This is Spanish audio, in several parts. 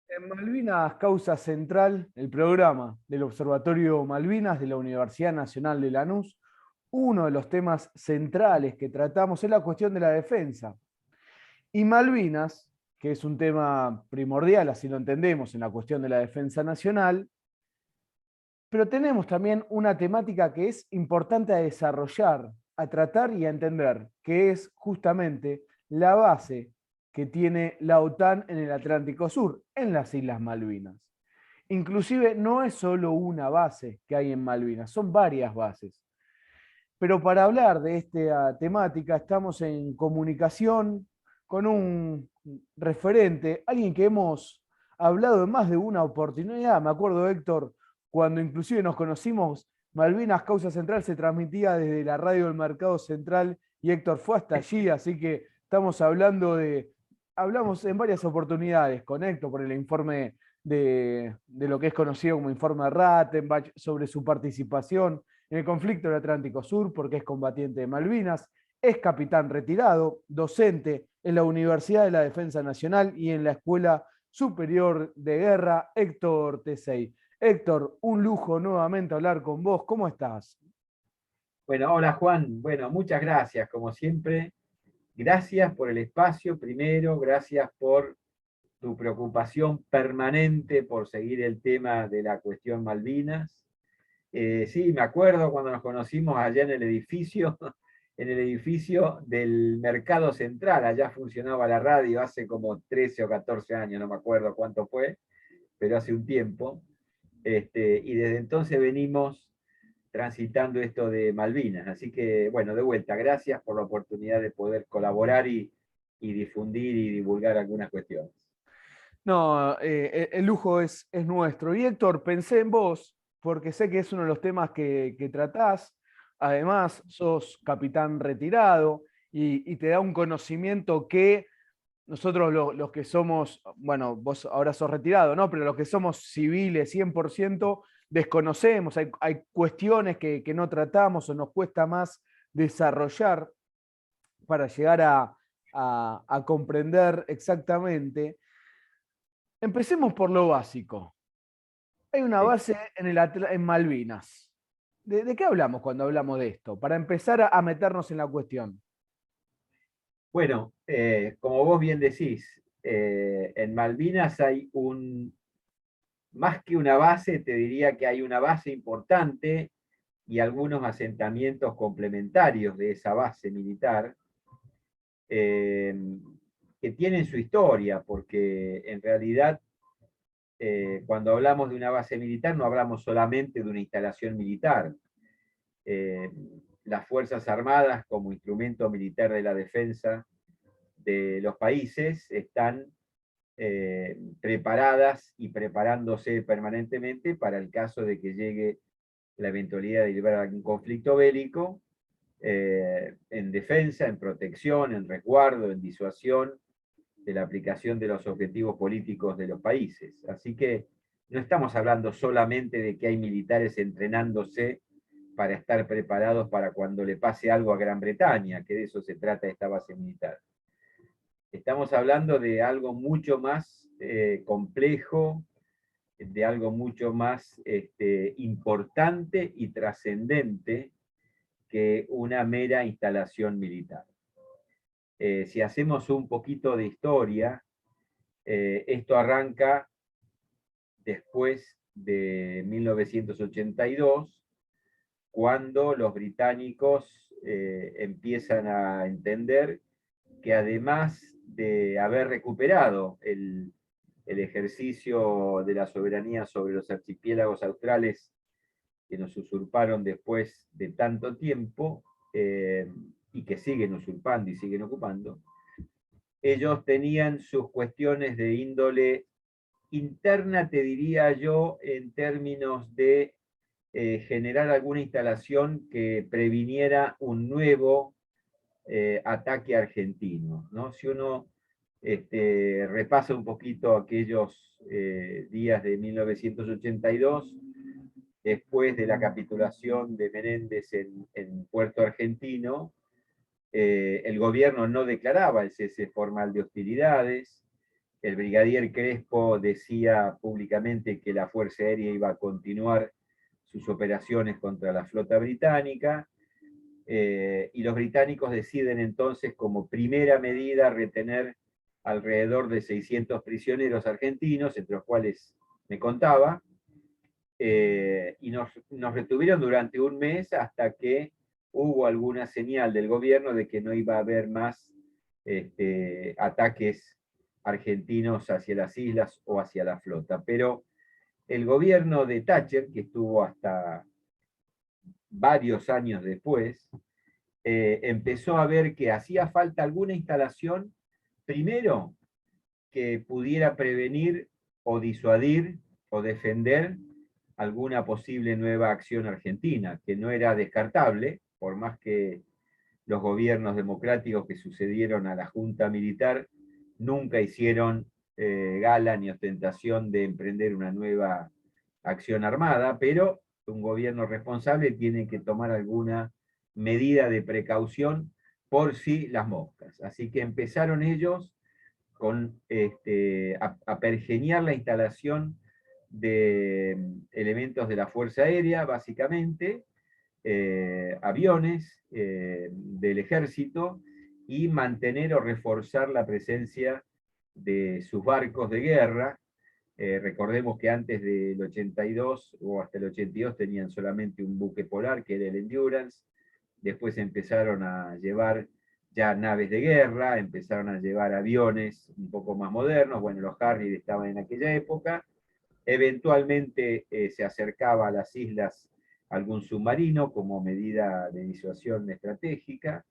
En Malvinas, Causa Central, el programa del Observatorio Malvinas de la Universidad Nacional de Lanús, uno de los temas centrales que tratamos es la cuestión de la defensa. Y Malvinas, que es un tema primordial, así lo entendemos, en la cuestión de la defensa nacional, pero tenemos también una temática que es importante a desarrollar, a tratar y a entender, que es justamente la base que tiene la OTAN en el Atlántico Sur, en las Islas Malvinas. Inclusive no es solo una base que hay en Malvinas, son varias bases. Pero para hablar de esta temática estamos en comunicación con un referente, alguien que hemos hablado en más de una oportunidad. Me acuerdo, Héctor, cuando inclusive nos conocimos, Malvinas Causa Central se transmitía desde la radio del Mercado Central y Héctor fue hasta allí, así que estamos hablamos en varias oportunidades con Héctor por el informe de lo que es conocido como informe Rattenbach sobre su participación en el conflicto del Atlántico Sur, porque es combatiente de Malvinas, es capitán retirado, docente en la Universidad de la Defensa Nacional y en la Escuela Superior de Guerra, Héctor Tesey. Héctor, un lujo nuevamente hablar con vos. ¿Cómo estás? Bueno, hola Juan. Bueno, muchas gracias, como siempre. Gracias por el espacio primero, gracias por tu preocupación permanente por seguir el tema de la cuestión Malvinas. Sí, me acuerdo cuando nos conocimos allá en el edificio, en el edificio del Mercado Central. Allá funcionaba la radio hace como 13 o 14 años, no me acuerdo cuánto fue, pero hace un tiempo. Y desde entonces venimos transitando esto de Malvinas. Así que, bueno, de vuelta, gracias por la oportunidad de poder colaborar y difundir y divulgar algunas cuestiones. No, el lujo es nuestro. Y Héctor, pensé en vos, porque sé que es uno de los temas que tratás. Además, sos capitán retirado y te da un conocimiento que nosotros los que somos, bueno, vos ahora sos retirado, ¿no? Pero los que somos civiles 100% desconocemos, hay cuestiones que no tratamos o nos cuesta más desarrollar para llegar a comprender exactamente. Empecemos por lo básico. Hay una Sí. base en Malvinas. ¿De qué hablamos cuando hablamos de esto? Para empezar a meternos en la cuestión. Bueno, como vos bien decís, en Malvinas hay más que una base, te diría que hay una base importante y algunos asentamientos complementarios de esa base militar eh, que tienen su historia, porque en realidad cuando hablamos de una base militar no hablamos solamente de una instalación militar. Eh, las Fuerzas Armadas como instrumento militar de la defensa de los países están preparadas y preparándose permanentemente para el caso de que llegue la eventualidad de librar algún conflicto bélico, en defensa, en protección, en resguardo, en disuasión de la aplicación de los objetivos políticos de los países. Así que no estamos hablando solamente de que hay militares entrenándose para estar preparados para cuando le pase algo a Gran Bretaña, que de eso se trata esta base militar. Estamos hablando de algo mucho más complejo, de algo mucho más importante y trascendente que una mera instalación militar. Si hacemos un poquito de historia, esto arranca después de 1982, cuando los británicos empiezan a entender que además de haber recuperado el ejercicio de la soberanía sobre los archipiélagos australes que nos usurparon después de tanto tiempo, y que siguen usurpando y siguen ocupando, ellos tenían sus cuestiones de índole interna, te diría yo, en términos de generar alguna instalación que previniera un nuevo ataque argentino, ¿no? Si uno repasa un poquito aquellos días de 1982, después de la capitulación de Menéndez en Puerto Argentino, el gobierno no declaraba el cese formal de hostilidades, el brigadier Crespo decía públicamente que la Fuerza Aérea iba a continuar sus operaciones contra la flota británica, y los británicos deciden entonces como primera medida retener alrededor de 600 prisioneros argentinos, entre los cuales me contaba, y nos retuvieron durante un mes hasta que hubo alguna señal del gobierno de que no iba a haber más ataques argentinos hacia las islas o hacia la flota. Pero el gobierno de Thatcher, que estuvo hasta varios años después, empezó a ver que hacía falta alguna instalación, primero, que pudiera prevenir o disuadir o defender alguna posible nueva acción argentina, que no era descartable, por más que los gobiernos democráticos que sucedieron a la junta militar nunca hicieron gala ni ostentación de emprender una nueva acción armada, pero un gobierno responsable tiene que tomar alguna medida de precaución por si las moscas. Así que empezaron ellos a pergeñar la instalación de elementos de la Fuerza Aérea, básicamente, aviones del ejército, y mantener o reforzar la presencia de sus barcos de guerra. Recordemos que antes del 82 o hasta el 82 tenían solamente un buque polar, que era el Endurance. Después empezaron a llevar ya naves de guerra, empezaron a llevar aviones un poco más modernos. Bueno, los Harrier estaban en aquella época. Eventualmente se acercaba a las islas algún submarino como medida de disuasión estratégica,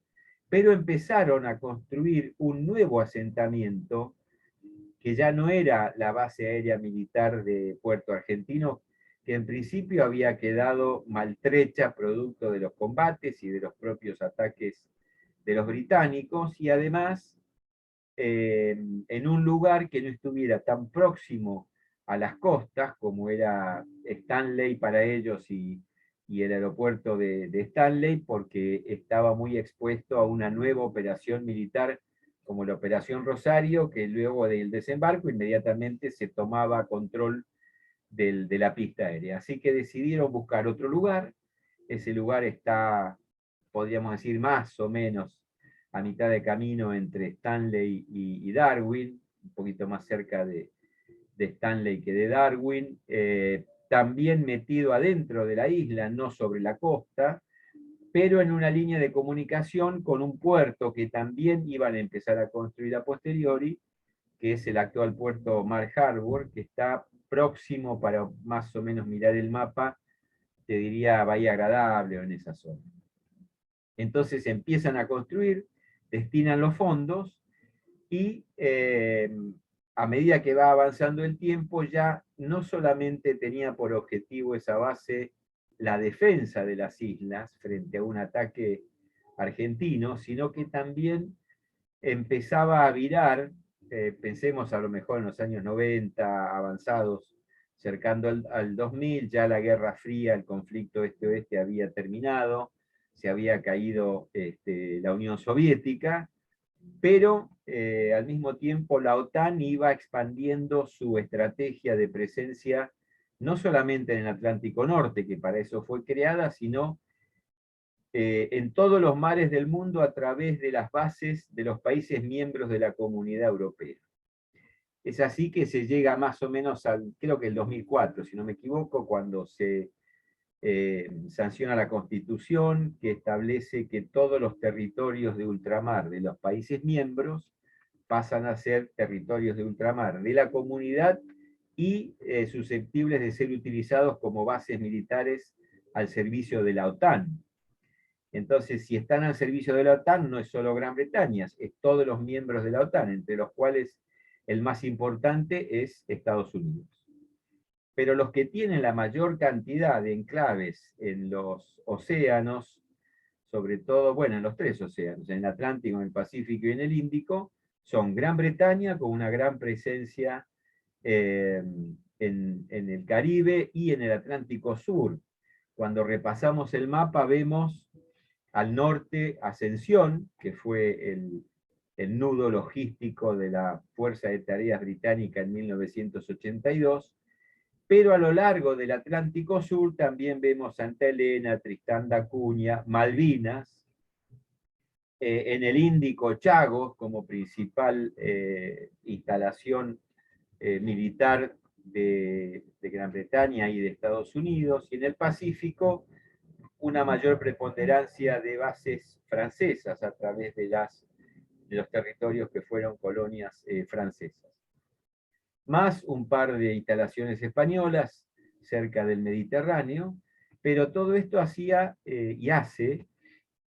pero empezaron a construir un nuevo asentamiento que ya no era la base aérea militar de Puerto Argentino, que en principio había quedado maltrecha producto de los combates y de los propios ataques de los británicos, y además en un lugar que no estuviera tan próximo a las costas, como era Stanley para ellos y el aeropuerto de Stanley, porque estaba muy expuesto a una nueva operación militar como la Operación Rosario, que luego del desembarco inmediatamente se tomaba control de la pista aérea. Así que decidieron buscar otro lugar. Ese lugar está, podríamos decir, más o menos a mitad de camino entre Stanley y Darwin, un poquito más cerca de Stanley que de Darwin, también metido adentro de la isla, no sobre la costa, pero en una línea de comunicación con un puerto que también iban a empezar a construir a posteriori, que es el actual puerto Mar Harbor, que está próximo, para más o menos mirar el mapa, te diría Bahía Agradable o en esa zona. Entonces empiezan a construir, destinan los fondos, y a medida que va avanzando el tiempo, ya no solamente tenía por objetivo esa base la defensa de las islas frente a un ataque argentino, sino que también empezaba a virar, pensemos a lo mejor en los años 90 avanzados, cercando al 2000, ya la Guerra Fría, el conflicto este-oeste había terminado, se había caído la Unión Soviética, pero al mismo tiempo la OTAN iba expandiendo su estrategia de presencia no solamente en el Atlántico Norte, que para eso fue creada, sino en todos los mares del mundo a través de las bases de los países miembros de la Comunidad Europea. Es así que se llega más o menos al, creo que el 2004, si no me equivoco, cuando se sanciona la Constitución, que establece que todos los territorios de ultramar de los países miembros pasan a ser territorios de ultramar de la comunidad y susceptibles de ser utilizados como bases militares al servicio de la OTAN. Entonces, si están al servicio de la OTAN, no es solo Gran Bretaña, es todos los miembros de la OTAN, entre los cuales el más importante es Estados Unidos. Pero los que tienen la mayor cantidad de enclaves en los océanos, sobre todo, bueno, en los tres océanos, en el Atlántico, en el Pacífico y en el Índico, son Gran Bretaña, con una gran presencia en el Caribe y en el Atlántico Sur. Cuando repasamos el mapa vemos al norte Ascensión, que fue el nudo logístico de la Fuerza de Tareas Británica en 1982, pero a lo largo del Atlántico Sur también vemos Santa Elena, Tristán da Cunha, Malvinas, en el Índico Chagos como principal instalación militar de Gran Bretaña y de Estados Unidos, y en el Pacífico una mayor preponderancia de bases francesas a través de los territorios que fueron colonias francesas. Más un par de instalaciones españolas cerca del Mediterráneo, pero todo esto hacía y hace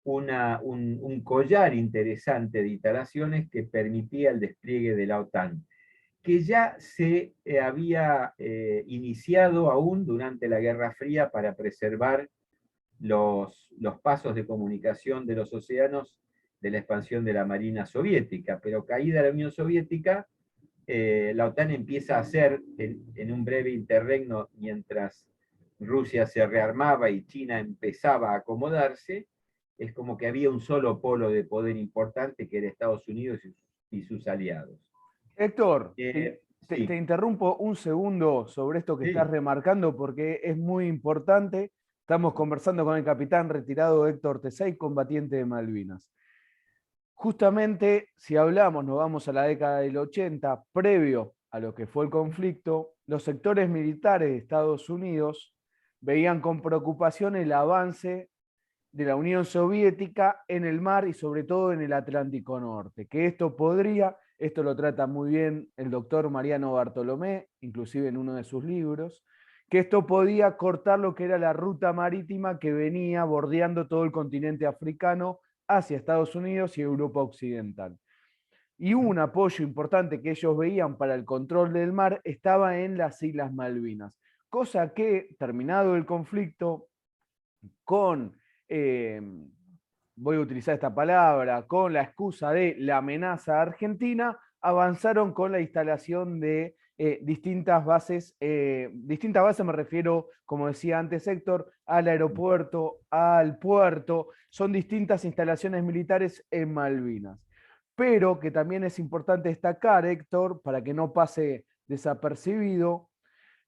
un collar interesante de instalaciones que permitía el despliegue de la OTAN, que ya se había iniciado aún durante la Guerra Fría para preservar los pasos de comunicación de los océanos de la expansión de la Marina soviética, pero caída la Unión Soviética, la OTAN empieza a hacer en un breve interregno mientras Rusia se rearmaba y China empezaba a acomodarse, es como que había un solo polo de poder importante que era Estados Unidos y sus aliados. Héctor, Sí, te interrumpo un segundo sobre esto que sí, estás remarcando porque es muy importante. Estamos conversando con el capitán retirado Héctor Tesey, combatiente de Malvinas. Justamente, si hablamos, nos vamos a la década del 80, previo a lo que fue el conflicto, los sectores militares de Estados Unidos veían con preocupación el avance de la Unión Soviética en el mar y sobre todo en el Atlántico Norte, que esto lo trata muy bien el doctor Mariano Bartolomé, inclusive en uno de sus libros, que esto podía cortar lo que era la ruta marítima que venía bordeando todo el continente africano hacia Estados Unidos y Europa Occidental. Y un apoyo importante que ellos veían para el control del mar estaba en las Islas Malvinas, cosa que, terminado el conflicto, con, voy a utilizar esta palabra, con la excusa de la amenaza argentina, avanzaron con la instalación de distintas bases me refiero, como decía antes Héctor, al aeropuerto, al puerto, son distintas instalaciones militares en Malvinas. Pero que también es importante destacar, Héctor, para que no pase desapercibido,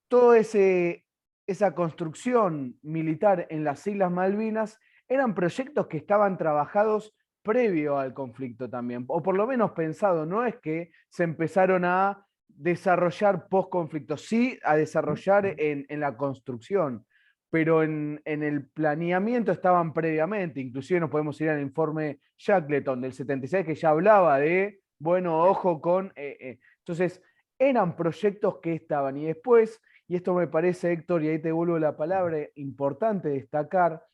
toda esa construcción militar en las Islas Malvinas eran proyectos que estaban trabajados previo al conflicto también, o por lo menos pensado, no es que se empezaron a desarrollar post-conflicto, sí a desarrollar en la construcción, pero en el planeamiento estaban previamente, inclusive nos podemos ir al informe Shackleton del 76 que ya hablaba de, bueno, ojo con... entonces, eran proyectos que estaban y después, y esto me parece, Héctor, y ahí te devuelvo la palabra, importante destacar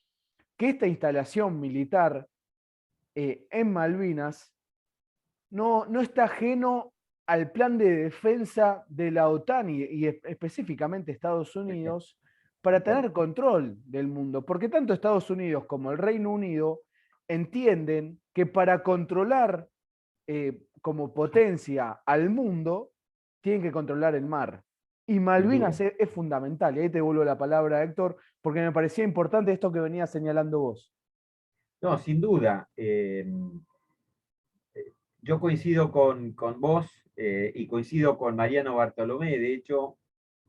que esta instalación militar en Malvinas no está ajeno al plan de defensa de la OTAN y específicamente Estados Unidos para tener control del mundo, porque tanto Estados Unidos como el Reino Unido entienden que para controlar como potencia al mundo, tienen que controlar el mar. Y Malvinas es fundamental. Y ahí te devuelvo la palabra, Héctor, porque me parecía importante esto que venías señalando vos. no, sin duda. Yo coincido con vos y coincido con Mariano Bartolomé. De hecho,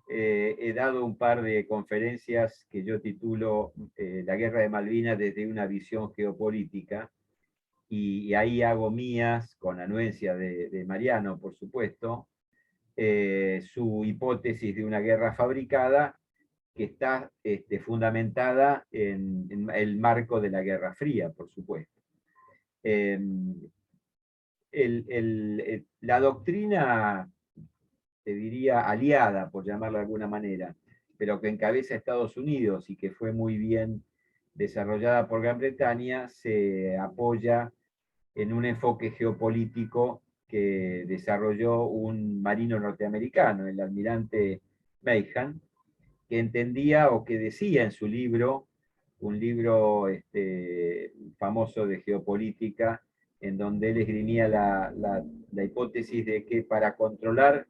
he dado un par de conferencias que yo titulo La Guerra de Malvinas desde una visión geopolítica, y ahí hago mías, con anuencia de Mariano, por supuesto, su hipótesis de una guerra fabricada que está fundamentada en el marco de la Guerra Fría, por supuesto. Eh, la doctrina, te diría, aliada, por llamarlo de alguna manera, pero que encabeza Estados Unidos y que fue muy bien desarrollada por Gran Bretaña, se apoya en un enfoque geopolítico que desarrolló un marino norteamericano, el almirante Mahan, que entendía o que decía en su libro, un libro famoso de geopolítica, en donde él esgrimía la hipótesis de que para controlar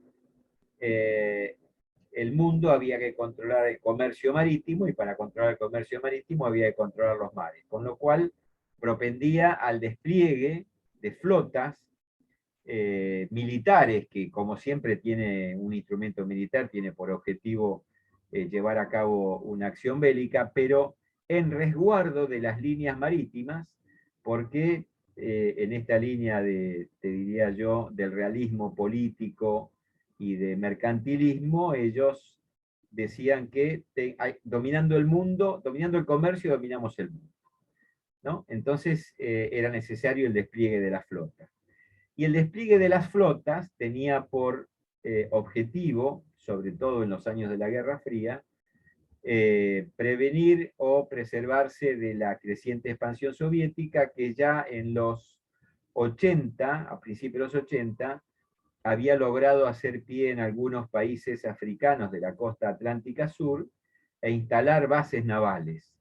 el mundo había que controlar el comercio marítimo, y para controlar el comercio marítimo había que controlar los mares, con lo cual propendía al despliegue de flotas militares, que como siempre tiene un instrumento militar, tiene por objetivo llevar a cabo una acción bélica, pero en resguardo de las líneas marítimas, porque en esta línea de, te diría yo, del realismo político y de mercantilismo, ellos decían que dominando el mundo, dominando el comercio, dominamos el mundo, ¿no? Entonces era necesario el despliegue de la flota. Y el despliegue de las flotas tenía por objetivo, sobre todo en los años de la Guerra Fría, prevenir o preservarse de la creciente expansión soviética, que ya en los 80, a principios de los 80, había logrado hacer pie en algunos países africanos de la costa atlántica sur e instalar bases navales.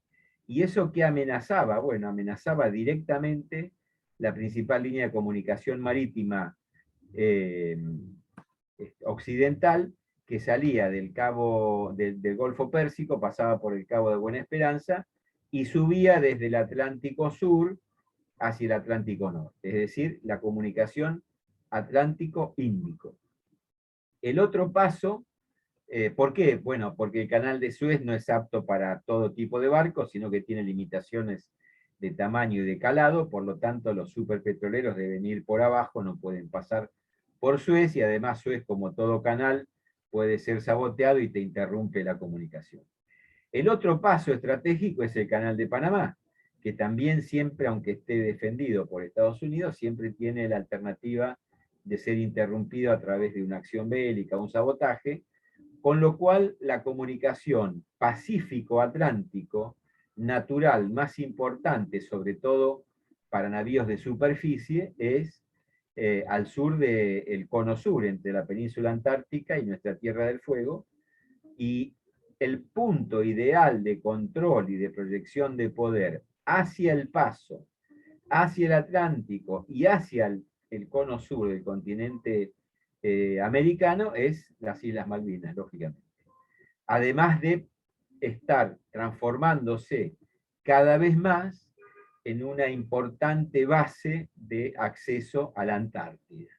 ¿Y eso qué amenazaba? Bueno, amenazaba directamente la principal línea de comunicación marítima occidental, que salía del cabo del Golfo Pérsico, pasaba por el Cabo de Buena Esperanza y subía desde el Atlántico Sur hacia el Atlántico Norte, es decir, la comunicación Atlántico-Índico. El otro paso, ¿por qué? Bueno, porque el canal de Suez no es apto para todo tipo de barcos, sino que tiene limitaciones de tamaño y de calado, por lo tanto los superpetroleros deben ir por abajo, no pueden pasar por Suez, y además Suez, como todo canal, puede ser saboteado y te interrumpe la comunicación. El otro paso estratégico es el canal de Panamá, que también siempre, aunque esté defendido por Estados Unidos, siempre tiene la alternativa de ser interrumpido a través de una acción bélica, un sabotaje, con lo cual la comunicación Pacífico-Atlántico natural más importante, sobre todo para navíos de superficie, es al sur del cono sur, entre la península antártica y nuestra Tierra del Fuego, y el punto ideal de control y de proyección de poder hacia el paso, hacia el Atlántico y hacia el cono sur del continente americano es las Islas Malvinas, lógicamente. Además de estar transformándose cada vez más en una importante base de acceso a la Antártida.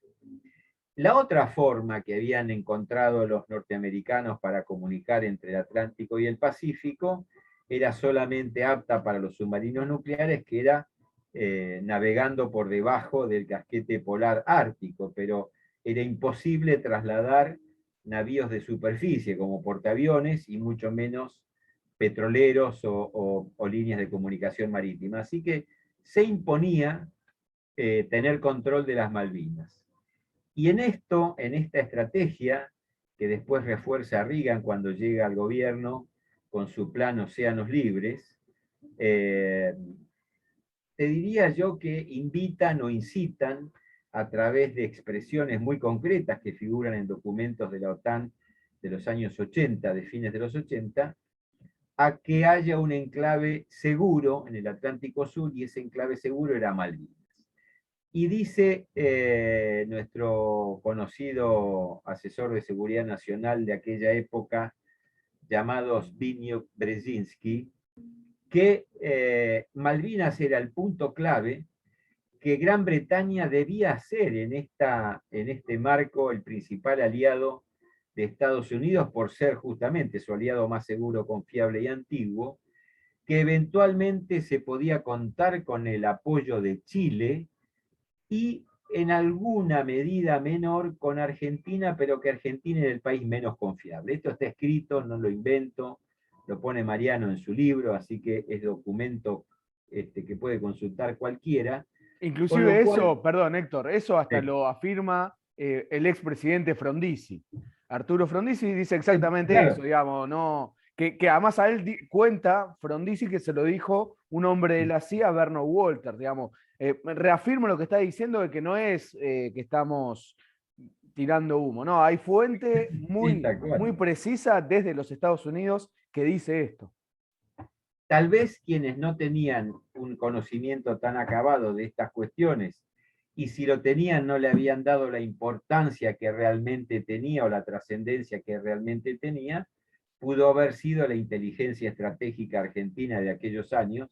La otra forma que habían encontrado los norteamericanos para comunicar entre el Atlántico y el Pacífico era solamente apta para los submarinos nucleares, que era navegando por debajo del casquete polar ártico, pero era imposible trasladar navíos de superficie como portaaviones y mucho menos petroleros o líneas de comunicación marítima. Así que se imponía tener control de las Malvinas. Y en esto, en esta estrategia, que después refuerza Reagan cuando llega al gobierno con su plan Océanos Libres, te diría yo que invitan o incitan a través de expresiones muy concretas que figuran en documentos de la OTAN de los años 80, de fines de los 80, a que haya un enclave seguro en el Atlántico Sur, y ese enclave seguro era Malvinas. Y dice nuestro conocido asesor de seguridad nacional de aquella época, llamado Zbigniew Brzezinski, que Malvinas era el punto clave, que Gran Bretaña debía ser en este marco el principal aliado de Estados Unidos, por ser justamente su aliado más seguro, confiable y antiguo, que eventualmente se podía contar con el apoyo de Chile y en alguna medida menor con Argentina, pero que Argentina era el país menos confiable. Esto está escrito, no lo invento, lo pone Mariano en su libro, así que es documento que puede consultar cualquiera. Inclusive eso, perdón Héctor, eso hasta lo afirma el expresidente Frondizi. Arturo Frondizi dice exactamente claro, eso, digamos, no, que además a él cuenta Frondizi que se lo dijo un hombre de la CIA, Bernard Walters, digamos. Reafirmo lo que está diciendo, de que no es que estamos tirando humo, no, hay fuente muy, muy precisa desde los Estados Unidos que dice esto. Tal vez quienes no tenían un conocimiento tan acabado de estas cuestiones, y si lo tenían no le habían dado la importancia que realmente tenía o la trascendencia que realmente tenía, pudo haber sido la inteligencia estratégica argentina de aquellos años,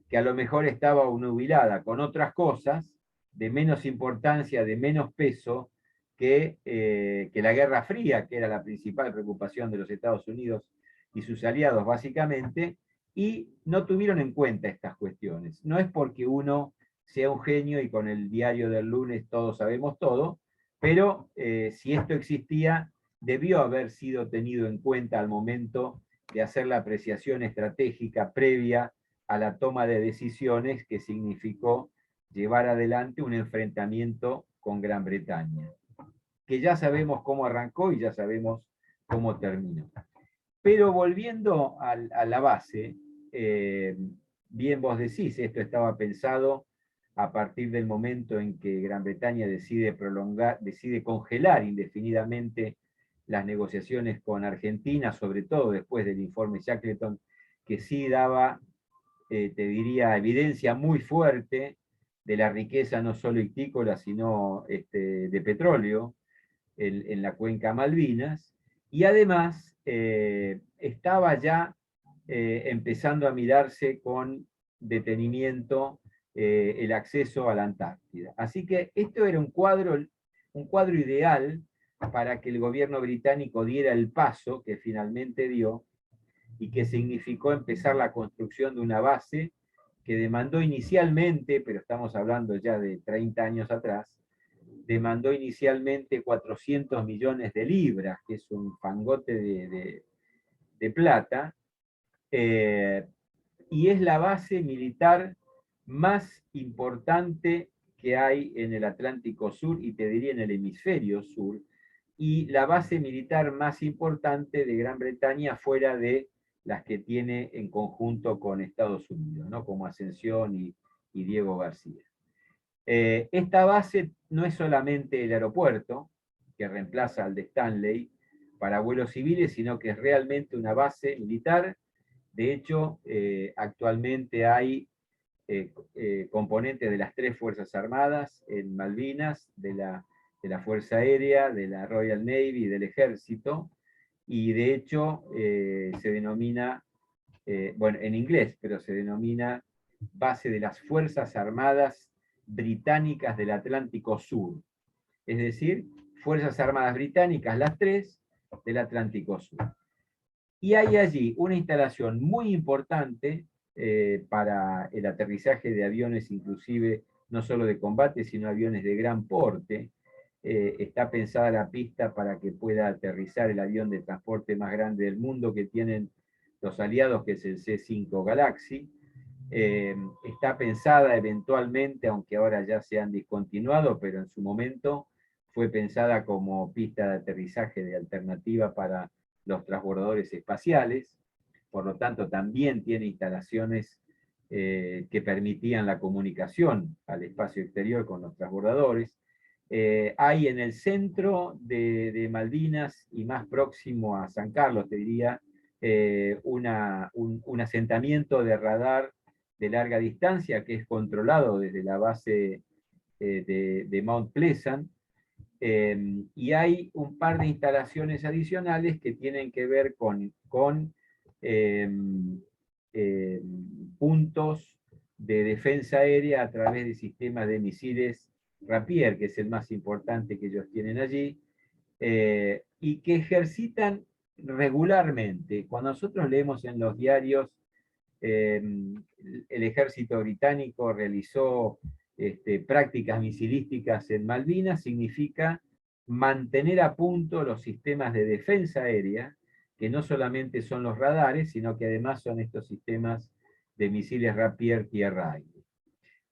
que a lo mejor estaba nubilada con otras cosas, de menos importancia, de menos peso que la Guerra Fría, que era la principal preocupación de los Estados Unidos y sus aliados básicamente, y no tuvieron en cuenta estas cuestiones. No es porque uno sea un genio y con el diario del lunes todos sabemos todo, pero si esto existía, debió haber sido tenido en cuenta al momento de hacer la apreciación estratégica previa a la toma de decisiones que significó llevar adelante un enfrentamiento con Gran Bretaña, que ya sabemos cómo arrancó y ya sabemos cómo terminó. Pero volviendo a la base, bien vos decís, esto estaba pensado a partir del momento en que Gran Bretaña decide congelar indefinidamente las negociaciones con Argentina, sobre todo después del informe Shackleton, que sí daba, te diría, evidencia muy fuerte de la riqueza no solo ictícola, sino de petróleo en la cuenca Malvinas, y además estaba ya empezando a mirarse con detenimiento el acceso a la Antártida. Así que esto era un cuadro ideal para que el gobierno británico diera el paso que finalmente dio y que significó empezar la construcción de una base que demandó inicialmente, pero estamos hablando ya de 30 años atrás, demandó inicialmente 400 millones de libras, que es un fangote de plata, y es la base militar más importante que hay en el Atlántico Sur, y te diría en el hemisferio sur, y la base militar más importante de Gran Bretaña fuera de las que tiene en conjunto con Estados Unidos, ¿no? Como Ascensión y Diego García. Esta base no es solamente el aeropuerto, que reemplaza al de Stanley para vuelos civiles, sino que es realmente una base militar. De hecho, actualmente hay componentes de las 3 Fuerzas Armadas en Malvinas, de la Fuerza Aérea, de la Royal Navy y del Ejército, y de hecho se denomina, bueno, en inglés, pero se denomina base de las Fuerzas Armadas Británicas del Atlántico Sur. Es decir, Fuerzas Armadas Británicas, las 3 del Atlántico Sur. Y hay allí una instalación muy importante para el aterrizaje de aviones, inclusive no solo de combate, sino aviones de gran porte. Está pensada la pista para que pueda aterrizar el avión de transporte más grande del mundo que tienen los aliados, que es el C-5 Galaxy. Está pensada eventualmente, aunque ahora ya se han discontinuado, pero en su momento fue pensada como pista de aterrizaje de alternativa para los transbordadores espaciales. Por lo tanto, también tiene instalaciones que permitían la comunicación al espacio exterior con los transbordadores. Hay en el centro de Malvinas y más próximo a San Carlos, te diría, un asentamiento de radar de larga distancia que es controlado desde la base de Mount Pleasant, y hay un par de instalaciones adicionales que tienen que ver con puntos de defensa aérea a través de sistemas de misiles Rapier, que es el más importante que ellos tienen allí, y que ejercitan regularmente. Cuando nosotros leemos en los diarios, el ejército británico realizó prácticas misilísticas en Malvinas, significa mantener a punto los sistemas de defensa aérea, que no solamente son los radares, sino que además son estos sistemas de misiles Rapier tierra-aire.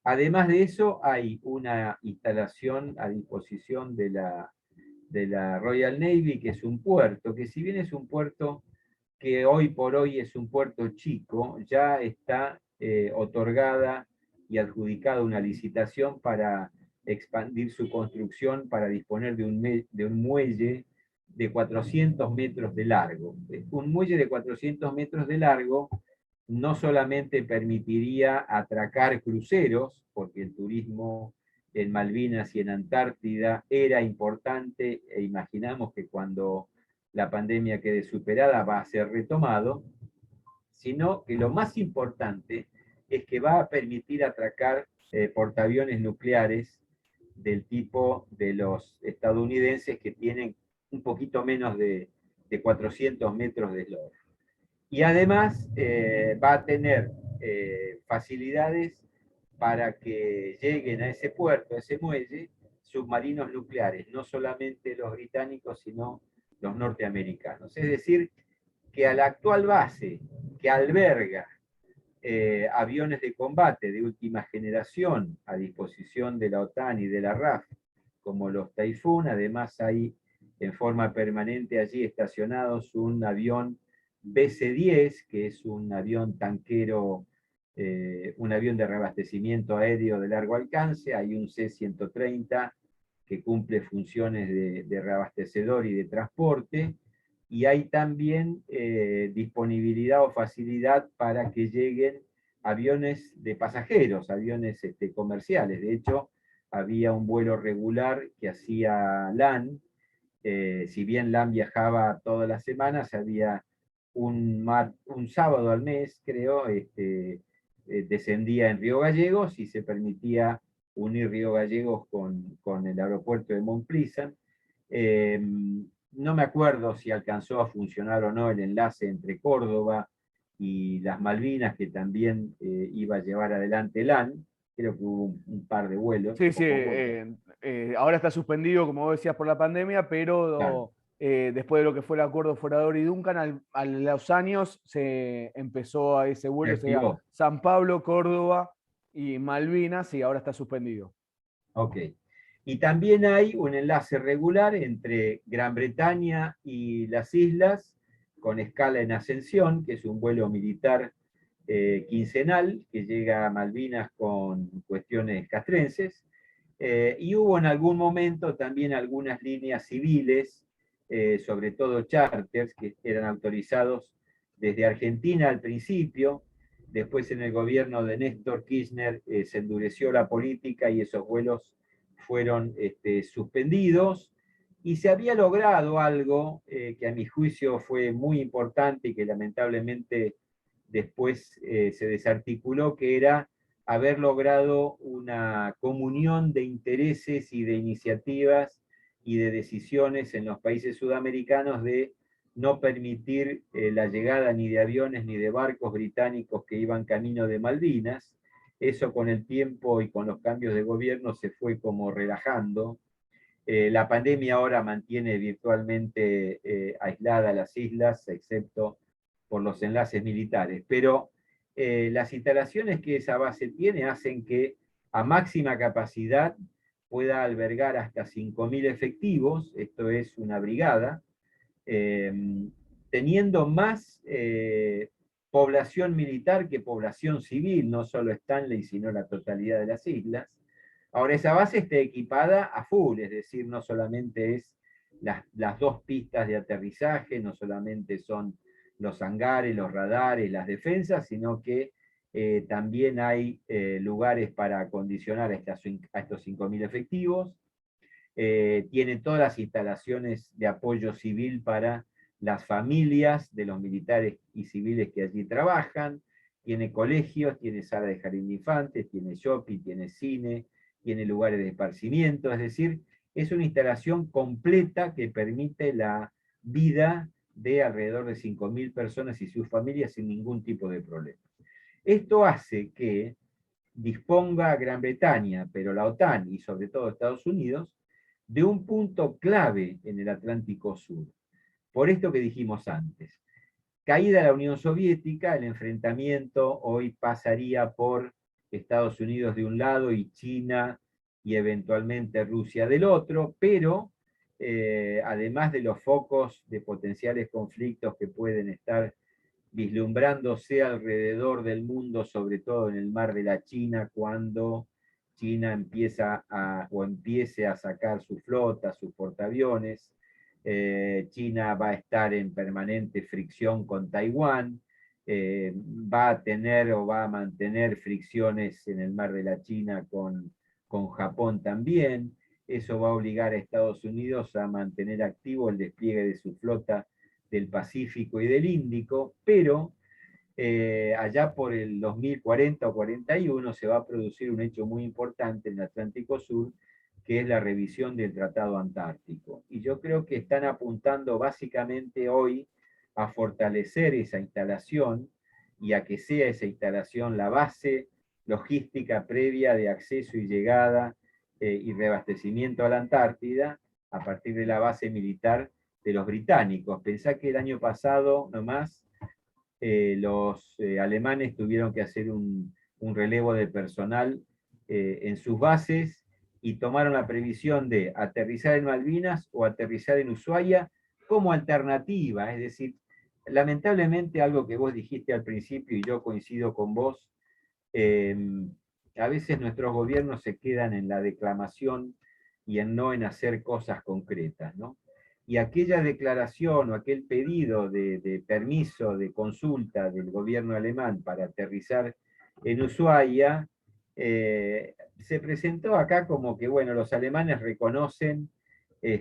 Además de eso, hay una instalación a disposición de la Royal Navy, que es un puerto, que si bien es un puerto que hoy por hoy es un puerto chico, ya está otorgada y adjudicada una licitación para expandir su construcción para disponer de un muelle de 400 metros de largo. Un muelle de 400 metros de largo no solamente permitiría atracar cruceros, porque el turismo en Malvinas y en Antártida era importante, e imaginamos que cuando la pandemia quede superada va a ser retomado, sino que lo más importante es que va a permitir atracar portaaviones nucleares del tipo de los estadounidenses, que tienen un poquito menos de 400 metros de eslora. Y además va a tener facilidades para que lleguen a ese puerto, a ese muelle, submarinos nucleares, no solamente los británicos, sino los norteamericanos. Es decir, que a la actual base que alberga aviones de combate de última generación a disposición de la OTAN y de la RAF, como los Taifún, además hay en forma permanente allí estacionados un avión BC-10, que es un avión tanquero, un avión de reabastecimiento aéreo de largo alcance, hay un C-130 que cumple funciones de reabastecedor y de transporte, y hay también disponibilidad o facilidad para que lleguen aviones de pasajeros, aviones comerciales. De hecho, había un vuelo regular que hacía LAN, si bien LAN viajaba todas las semanas, había un sábado al mes, creo, descendía en Río Gallegos y se permitía unir Río Gallegos con el aeropuerto de Montpellier. No me acuerdo si alcanzó a funcionar o no el enlace entre Córdoba y las Malvinas, que también iba a llevar adelante LAN. Creo que hubo un par de vuelos, Sí, sí, pocos vuelos. ahora está suspendido, como vos decías, por la pandemia, Claro, pero después de lo que fue el acuerdo Forador y Duncan, a los años se empezó a ese se vuelo, sería activó. San Pablo, Córdoba y Malvinas, y ahora está suspendido. Ok. Y también hay un enlace regular entre Gran Bretaña y las islas, con escala en Ascensión, que es un vuelo militar quincenal, que llega a Malvinas con cuestiones castrenses. Y hubo en algún momento también algunas líneas civiles, sobre todo charters, que eran autorizados desde Argentina al principio. Después, en el gobierno de Néstor Kirchner, se endureció la política y esos vuelos fueron suspendidos, y se había logrado algo que a mi juicio fue muy importante y que lamentablemente después se desarticuló, que era haber logrado una comunión de intereses y de iniciativas y de decisiones en los países sudamericanos de no permitir la llegada ni de aviones ni de barcos británicos que iban camino de Malvinas. Eso, con el tiempo y con los cambios de gobierno, se fue como relajando. La pandemia ahora mantiene virtualmente aisladas las islas, excepto por los enlaces militares, pero las instalaciones que esa base tiene hacen que a máxima capacidad pueda albergar hasta 5.000 efectivos, esto es una brigada, eh, teniendo más población militar que población civil, no solo Stanley, sino la totalidad de las islas. Ahora, esa base está equipada a full, es decir, no solamente es las dos pistas de aterrizaje, no solamente son los hangares, los radares, las defensas, sino que también hay lugares para acondicionar a estos 5.000 efectivos. Tiene todas las instalaciones de apoyo civil para las familias de los militares y civiles que allí trabajan, tiene colegios, tiene sala de jardín de infantes, tiene shopping, tiene cine, tiene lugares de esparcimiento, es decir, es una instalación completa que permite la vida de alrededor de 5.000 personas y sus familias sin ningún tipo de problema. Esto hace que disponga Gran Bretaña, pero la OTAN y sobre todo Estados Unidos, de un punto clave en el Atlántico Sur. Por esto que dijimos antes, caída la Unión Soviética, el enfrentamiento hoy pasaría por Estados Unidos de un lado y China y eventualmente Rusia del otro, pero además de los focos de potenciales conflictos que pueden estar vislumbrándose alrededor del mundo, sobre todo en el mar de la China, cuando China empiece a sacar su flota, sus portaaviones. China va a estar en permanente fricción con Taiwán, va a tener o va a mantener fricciones en el mar de la China con Japón también. Eso va a obligar a Estados Unidos a mantener activo el despliegue de su flota del Pacífico y del Índico, pero allá por el 2040 o 41 se va a producir un hecho muy importante en el Atlántico Sur, que es la revisión del Tratado Antártico. Y yo creo que están apuntando básicamente hoy a fortalecer esa instalación y a que sea esa instalación la base logística previa de acceso y llegada y reabastecimiento a la Antártida a partir de la base militar de los británicos. Pensá que el año pasado nomás los alemanes tuvieron que hacer un relevo de personal en sus bases y tomaron la previsión de aterrizar en Malvinas o aterrizar en Ushuaia como alternativa. Es decir, lamentablemente algo que vos dijiste al principio y yo coincido con vos, a veces nuestros gobiernos se quedan en la declamación y no en hacer cosas concretas, ¿no? Y aquella declaración o aquel pedido de permiso, de consulta del gobierno alemán para aterrizar en Ushuaia, se presentó acá como que, bueno, los alemanes reconocen nada.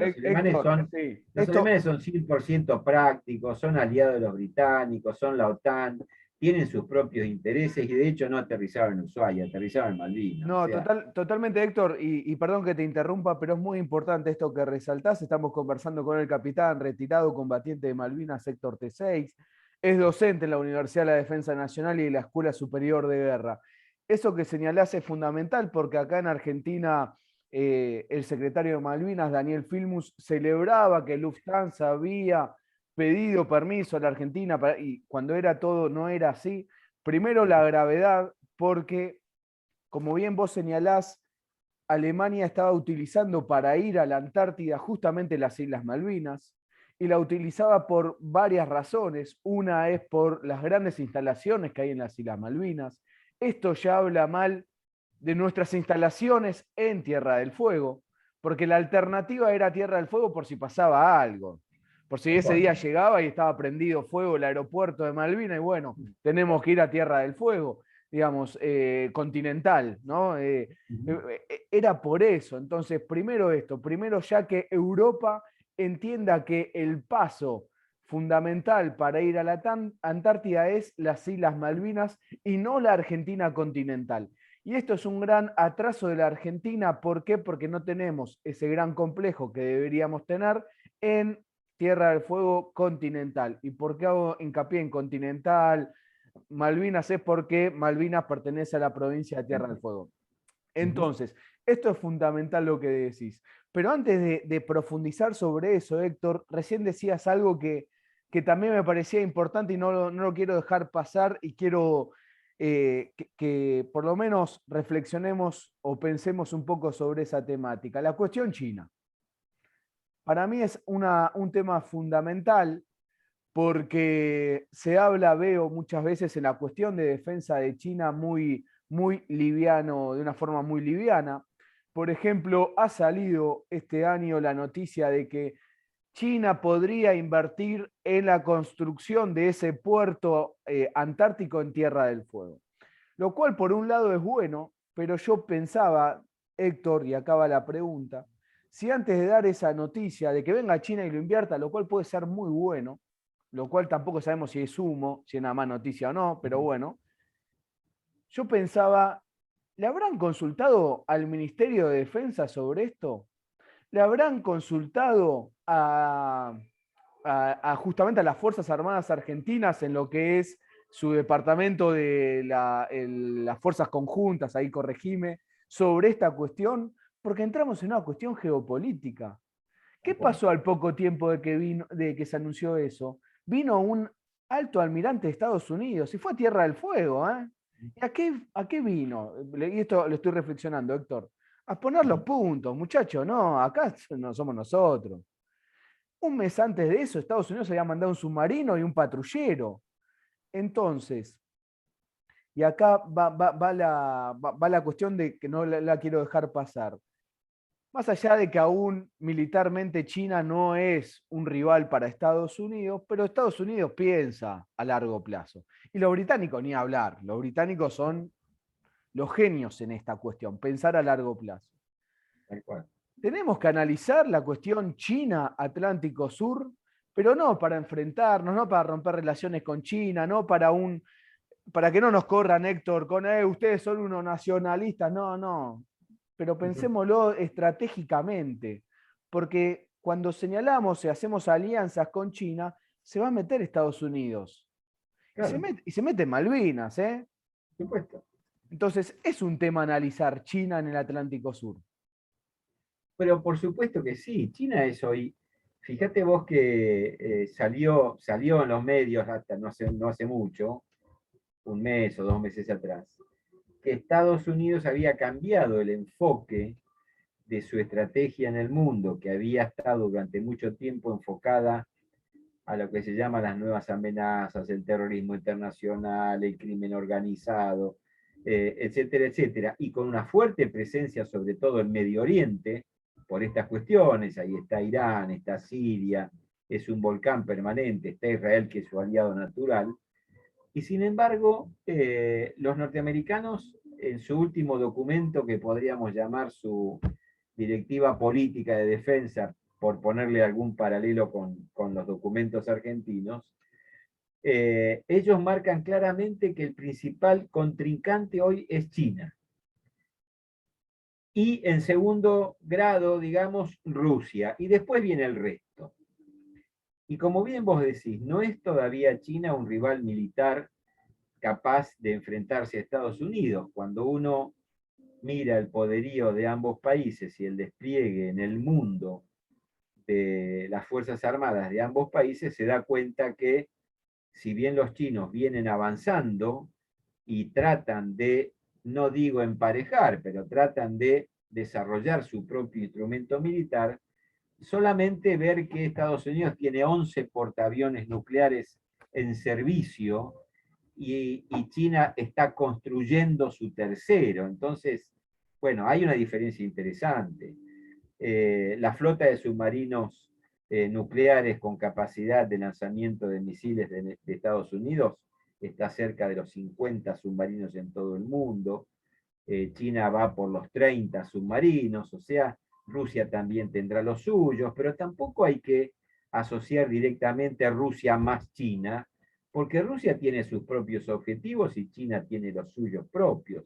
Héctor, sí, Los alemanes son 100% prácticos, son aliados de los británicos, son la OTAN, tienen sus propios intereses y de hecho no aterrizaron en Ushuaia, aterrizaron en Malvinas. O no, sea, totalmente, Héctor, y perdón que te interrumpa, pero es muy importante esto que resaltás. Estamos conversando con el capitán retirado combatiente de Malvinas, Héctor T6. Es docente en la Universidad de la Defensa Nacional y en la Escuela Superior de Guerra. Eso que señalás es fundamental porque acá en Argentina el secretario de Malvinas, Daniel Filmus, celebraba que Lufthansa había pedido permiso a la Argentina y cuando era todo no era así. Primero la gravedad, porque como bien vos señalás, Alemania estaba utilizando para ir a la Antártida justamente las Islas Malvinas, y la utilizaba por varias razones. Una es por las grandes instalaciones que hay en las Islas Malvinas. Esto ya habla mal de nuestras instalaciones en Tierra del Fuego, porque la alternativa era Tierra del Fuego por si pasaba algo. Por si ese día llegaba y estaba prendido fuego el aeropuerto de Malvinas, y bueno, tenemos que ir a Tierra del Fuego, digamos, continental, ¿no? Era por eso. Entonces, primero esto, primero ya que Europa entienda que el paso fundamental para ir a la Antártida es las Islas Malvinas y no la Argentina continental. Y esto es un gran atraso de la Argentina. ¿Por qué? Porque no tenemos ese gran complejo que deberíamos tener en Tierra del Fuego continental. ¿Y por qué hago hincapié en continental? Malvinas es porque Malvinas pertenece a la provincia de Tierra del Fuego. Entonces, esto es fundamental lo que decís. Pero antes de profundizar sobre eso, Héctor, recién decías algo que también me parecía importante y no lo quiero dejar pasar y quiero que por lo menos reflexionemos o pensemos un poco sobre esa temática. La cuestión China. Para mí es un tema fundamental porque se habla, veo muchas veces en la cuestión de defensa de China muy liviano, de una forma muy liviana. Por ejemplo, ha salido este año la noticia de que China podría invertir en la construcción de ese puerto antártico en Tierra del Fuego. Lo cual por un lado es bueno, pero yo pensaba, Héctor, y acaba la pregunta, si antes de dar esa noticia de que venga China y lo invierta, lo cual puede ser muy bueno, lo cual tampoco sabemos si es humo, si es nada más noticia o no, pero bueno, yo pensaba, ¿le habrán consultado al Ministerio de Defensa sobre esto? ¿Le habrán consultado justamente a las Fuerzas Armadas Argentinas en lo que es su departamento de las Fuerzas Conjuntas, ahí corregime, sobre esta cuestión? Porque entramos en una cuestión geopolítica. ¿Qué pasó al poco tiempo de que se anunció eso? Vino un alto almirante de Estados Unidos y fue a Tierra del Fuego. ¿Y a qué vino? Y esto lo estoy reflexionando, Héctor. A poner los puntos, muchachos, no, acá no somos nosotros. Un mes antes de eso, Estados Unidos había mandado un submarino y un patrullero. Entonces, y acá va la cuestión de que no la quiero dejar pasar. Más allá de que aún militarmente China no es un rival para Estados Unidos, pero Estados Unidos piensa a largo plazo. Y los británicos, ni hablar, los británicos son los genios en esta cuestión, pensar a largo plazo. Tenemos que analizar la cuestión China-Atlántico Sur, pero no para enfrentarnos, no para romper relaciones con China, no para para que no nos corran, Héctor, con ustedes son unos nacionalistas. No, no. Pero pensémoslo estratégicamente, porque cuando señalamos y hacemos alianzas con China, se va a meter Estados Unidos. Claro, Y se mete en Malvinas, ¿eh? por supuesto. Entonces, es un tema analizar China en el Atlántico Sur. Pero por supuesto que sí, China es hoy, fíjate vos que salió en los medios hasta no hace mucho, un mes o 2 meses atrás, que Estados Unidos había cambiado el enfoque de su estrategia en el mundo, que había estado durante mucho tiempo enfocada a lo que se llama las nuevas amenazas, el terrorismo internacional, el crimen organizado, etcétera, etcétera, y con una fuerte presencia sobre todo en Medio Oriente, por estas cuestiones, ahí está Irán, está Siria, es un volcán permanente, está Israel, que es su aliado natural, y sin embargo, los norteamericanos, en su último documento, que podríamos llamar su directiva política de defensa, por ponerle algún paralelo con los documentos argentinos, ellos marcan claramente que el principal contrincante hoy es China. Y en segundo grado, digamos, Rusia. Y después viene el resto. Y como bien vos decís, no es todavía China un rival militar capaz de enfrentarse a Estados Unidos. Cuando uno mira el poderío de ambos países y el despliegue en el mundo de las Fuerzas Armadas de ambos países, se da cuenta que si bien los chinos vienen avanzando y tratan de, no digo emparejar, pero tratan de desarrollar su propio instrumento militar, solamente ver que Estados Unidos tiene 11 portaaviones nucleares en servicio y China está construyendo su tercero. Entonces, bueno, hay una diferencia interesante. La flota de submarinos nucleares con capacidad de lanzamiento de misiles de Estados Unidos está cerca de los 50 submarinos en todo el mundo. China va por los 30 submarinos, o sea, Rusia también tendrá los suyos, pero tampoco hay que asociar directamente a Rusia más China, porque Rusia tiene sus propios objetivos y China tiene los suyos propios.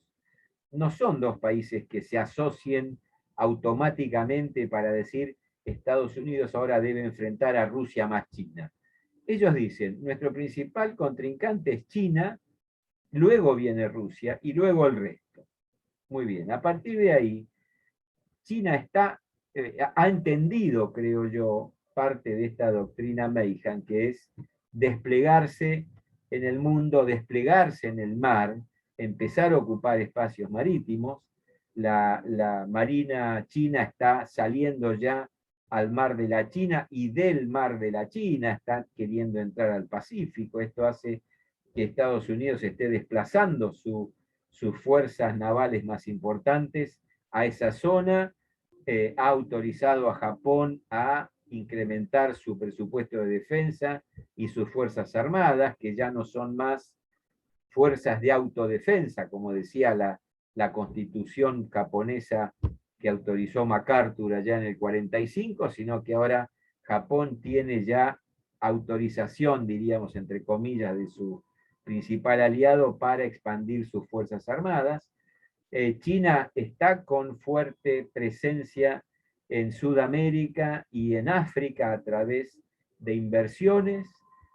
No son dos países que se asocien automáticamente para decir Estados Unidos ahora debe enfrentar a Rusia más China. Ellos dicen, nuestro principal contrincante es China, luego viene Rusia y luego el resto. Muy bien, a partir de ahí, China ha entendido, creo yo, parte de esta doctrina Meihan, que es desplegarse en el mundo, desplegarse en el mar, empezar a ocupar espacios marítimos. La Marina china está saliendo ya al mar de la China y del mar de la China está queriendo entrar al Pacífico. Esto hace que Estados Unidos esté desplazando sus fuerzas navales más importantes a esa zona, ha autorizado a Japón a incrementar su presupuesto de defensa y sus fuerzas armadas, que ya no son más fuerzas de autodefensa, como decía la constitución japonesa que autorizó MacArthur allá en el 45, sino que ahora Japón tiene ya autorización, diríamos, entre comillas, de su principal aliado para expandir sus fuerzas armadas. China está con fuerte presencia en Sudamérica y en África a través de inversiones,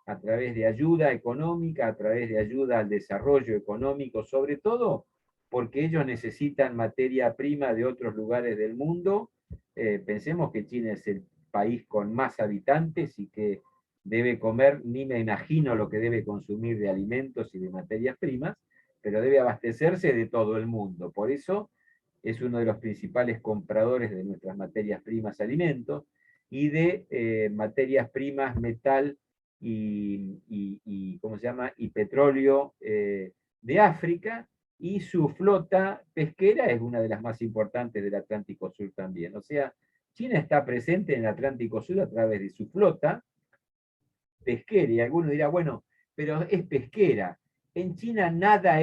a través de ayuda económica, a través de ayuda al desarrollo económico, sobre todo porque ellos necesitan materia prima de otros lugares del mundo. Pensemos que China es el país con más habitantes y que debe comer, ni me imagino lo que debe consumir de alimentos y de materias primas, pero debe abastecerse de todo el mundo. Por eso es uno de los principales compradores de nuestras materias primas, alimentos, y de materias primas, metal y ¿cómo se llama? Y petróleo de África, y su flota pesquera es una de las más importantes del Atlántico Sur también. O sea, China está presente en el Atlántico Sur a través de su flota pesquera, y alguno dirá, bueno, pero es pesquera. En China nada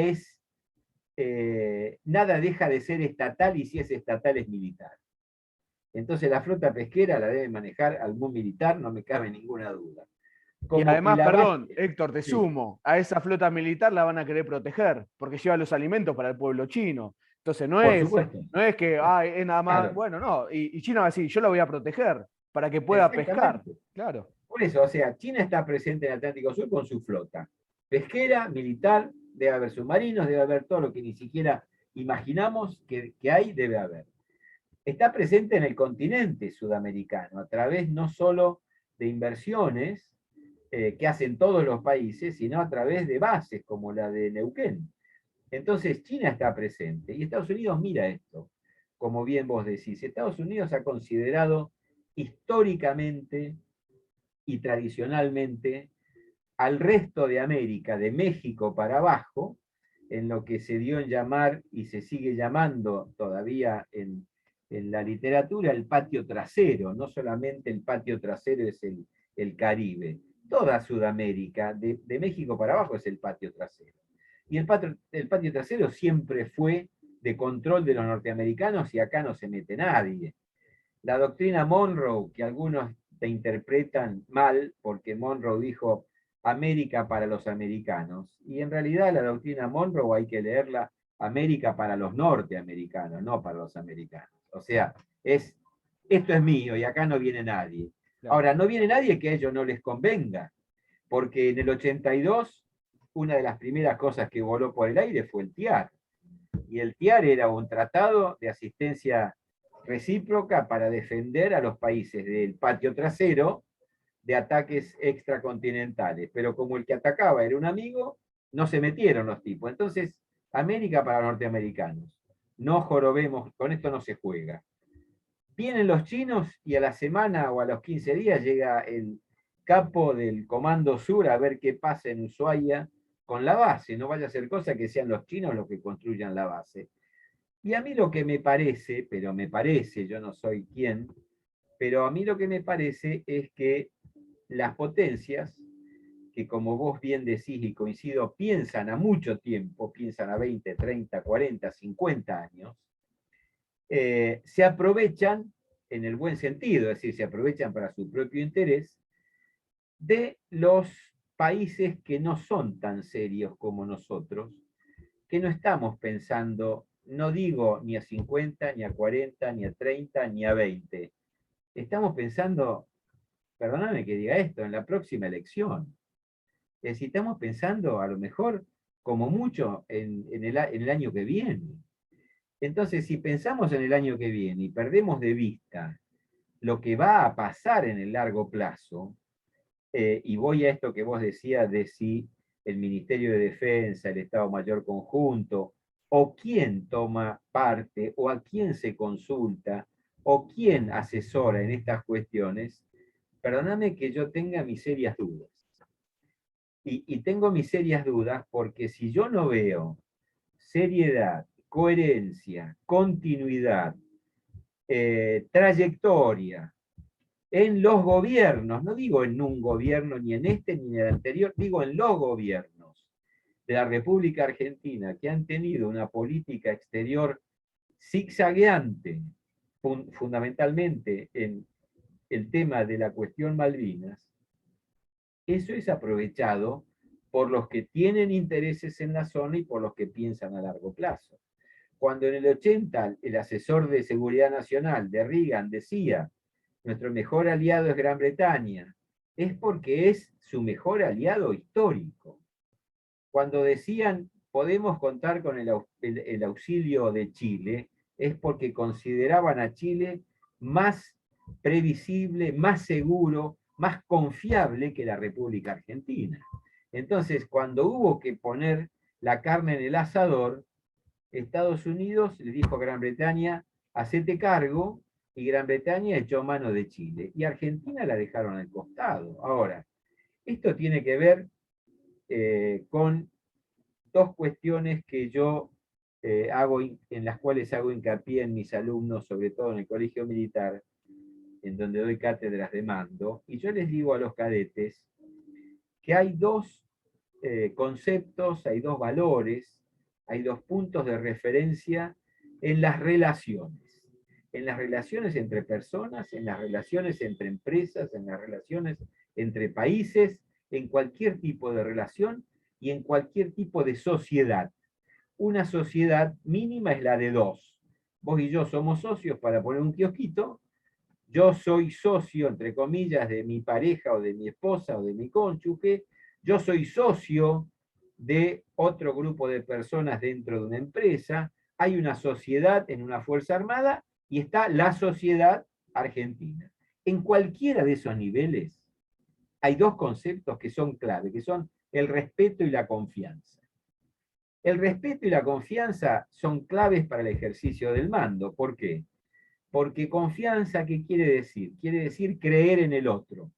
deja de ser estatal, y si es estatal es militar. Entonces la flota pesquera la debe manejar algún militar, no me cabe ninguna duda. Y como que además, la perdón, base... Héctor, te Sí, sumo, a esa flota militar la van a querer proteger, porque lleva los alimentos para el pueblo chino. Entonces por supuesto. no es que ay, es nada más, Claro, bueno, no, y China va a decir, yo la voy a proteger para que pueda pescar. exactamente. Claro. Por eso, o sea, China está presente en el Atlántico Sur con su flota pesquera, militar, debe haber submarinos, debe haber todo lo que ni siquiera imaginamos que hay, debe haber. Está presente en el continente sudamericano, a través no solo de inversiones que hacen todos los países, sino a través de bases como la de Neuquén. Entonces, China está presente y Estados Unidos mira esto, como bien vos decís. Estados Unidos ha considerado históricamente y tradicionalmente al resto de América, de México para abajo, en lo que se dio en llamar y se sigue llamando todavía en la literatura el patio trasero. No solamente el patio trasero es el Caribe, toda Sudamérica, de México para abajo es el patio trasero. Y el patio trasero siempre fue de control de los norteamericanos y acá no se mete nadie. La doctrina Monroe, que algunos te interpretan mal, porque Monroe dijo América para los americanos, y en realidad la doctrina Monroe hay que leerla América para los norteamericanos, no para los americanos. O sea, esto es mío y acá no viene nadie. Claro. Ahora, no viene nadie que a ellos no les convenga, porque en el 82 una de las primeras cosas que voló por el aire fue el TIAR. Y el TIAR era un tratado de asistencia recíproca para defender a los países del patio trasero de ataques extracontinentales. Pero como el que atacaba era un amigo, no se metieron los tipos. Entonces, América para los norteamericanos. No jorobemos, con esto no se juega. Vienen los chinos y a la semana o a los 15 días llega el capo del Comando Sur a ver qué pasa en Ushuaia con la base. No vaya a ser cosa que sean los chinos los que construyan la base. Y a mí lo que me parece, pero me parece, yo no soy quien, pero a mí lo que me parece es que las potencias, que como vos bien decís y coincido, piensan a mucho tiempo, piensan a 20, 30, 40, 50 años, se aprovechan en el buen sentido, es decir, se aprovechan para su propio interés de los países que no son tan serios como nosotros, que no estamos pensando, no digo ni a 50, ni a 40, ni a 30, ni a 20. Estamos pensando, perdóname que diga esto, en la próxima elección. Es decir, estamos pensando a lo mejor como mucho en el año que viene. Entonces, si pensamos en el año que viene y perdemos de vista lo que va a pasar en el largo plazo, y voy a esto que vos decías de si el Ministerio de Defensa, el Estado Mayor Conjunto, o quién toma parte, o a quién se consulta, o quién asesora en estas cuestiones, perdóname que yo tenga mis serias dudas. Y tengo mis serias dudas porque si yo no veo seriedad, coherencia, continuidad, trayectoria, en los gobiernos, no digo en un gobierno ni en este ni en el anterior, digo en los gobiernos de la República Argentina que han tenido una política exterior zigzagueante, fundamentalmente en el tema de la cuestión Malvinas, eso es aprovechado por los que tienen intereses en la zona y por los que piensan a largo plazo. Cuando en el 80 el asesor de seguridad nacional de Reagan decía nuestro mejor aliado es Gran Bretaña, es porque es su mejor aliado histórico. Cuando decían podemos contar con el auxilio de Chile, es porque consideraban a Chile más previsible, más seguro, más confiable que la República Argentina. Entonces, cuando hubo que poner la carne en el asador, Estados Unidos le dijo a Gran Bretaña, hacete cargo, y Gran Bretaña echó mano de Chile. Y Argentina la dejaron al costado. Ahora, esto tiene que ver con dos cuestiones que yo en las cuales hago hincapié en mis alumnos, sobre todo en el colegio militar, en donde doy cátedras de mando, y yo les digo a los cadetes que hay dos conceptos, hay dos valores, hay dos puntos de referencia en las relaciones entre personas, en las relaciones entre empresas, en las relaciones entre países, en cualquier tipo de relación y en cualquier tipo de sociedad. Una sociedad mínima es la de dos. Vos y yo somos socios para poner un kiosquito. Yo soy socio, entre comillas, de mi pareja o de mi esposa o de mi cónyuge. Yo soy socio de otro grupo de personas dentro de una empresa. Hay una sociedad en una fuerza armada y está la sociedad argentina. En cualquiera de esos niveles hay dos conceptos que son clave, que son el respeto y la confianza. El respeto y la confianza son claves para el ejercicio del mando. ¿Por qué? Porque confianza, ¿qué quiere decir? Quiere decir creer en el otro.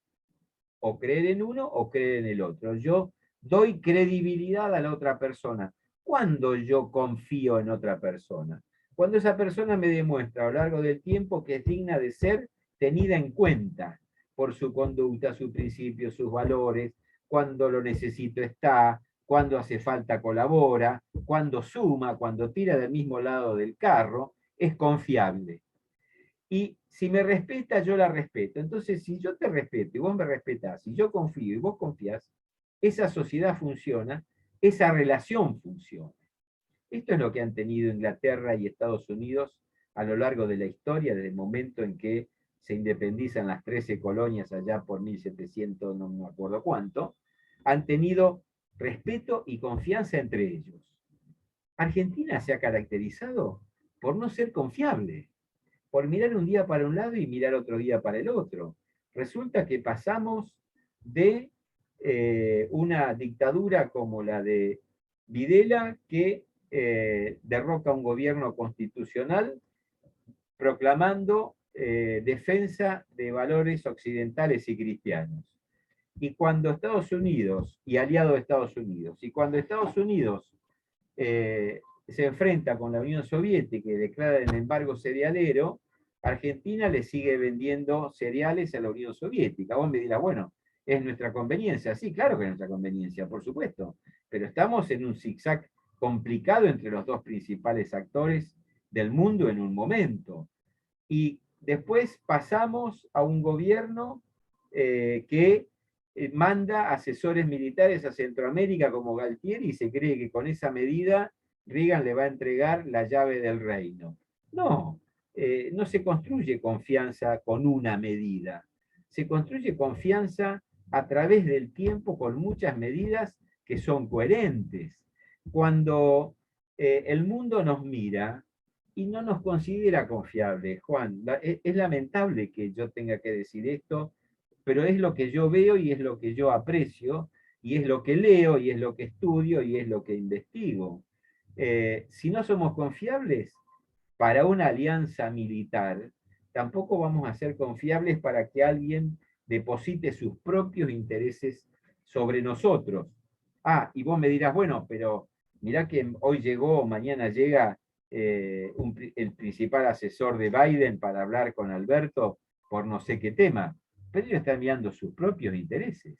O creer en uno o creer en el otro. Yo doy credibilidad a la otra persona. ¿Cuándo yo confío en otra persona? Cuando esa persona me demuestra a lo largo del tiempo que es digna de ser tenida en cuenta por su conducta, sus principios, sus valores, cuando lo necesito está, cuando hace falta colabora, cuando suma, cuando tira del mismo lado del carro, es confiable. Y si me respeta, yo la respeto. Entonces, si yo te respeto y vos me respetás, si yo confío y vos confías, esa sociedad funciona, esa relación funciona. Esto es lo que han tenido Inglaterra y Estados Unidos a lo largo de la historia, desde el momento en que se independizan las 13 colonias allá por 1700, no me acuerdo cuánto, han tenido respeto y confianza entre ellos. Argentina se ha caracterizado por no ser confiable, por mirar un día para un lado y mirar otro día para el otro. Resulta que pasamos de una dictadura como la de Videla, que derroca un gobierno constitucional proclamando defensa de valores occidentales y cristianos. Y cuando Estados Unidos, y aliado de Estados Unidos, y cuando Estados Unidos se enfrenta con la Unión Soviética y declara el embargo cerealero, Argentina le sigue vendiendo cereales a la Unión Soviética. Vos me dirás, bueno, es nuestra conveniencia. Sí, claro que es nuestra conveniencia, por supuesto, pero estamos en un zigzag complicado entre los dos principales actores del mundo en un momento. Y después pasamos a un gobierno que manda asesores militares a Centroamérica como Galtieri y se cree que con esa medida Reagan le va a entregar la llave del reino. No, no se construye confianza con una medida, se construye confianza a través del tiempo con muchas medidas que son coherentes. Cuando el mundo nos mira y no nos considera confiables, Juan, es lamentable que yo tenga que decir esto, pero es lo que yo veo y es lo que yo aprecio, y es lo que leo, y es lo que estudio, y es lo que investigo. Si no somos confiables para una alianza militar, tampoco vamos a ser confiables para que alguien deposite sus propios intereses sobre nosotros. Ah, y vos me dirás, bueno, pero mirá que hoy llegó, mañana llega el principal asesor de Biden para hablar con Alberto por no sé qué tema. Pero ellos están mirando sus propios intereses,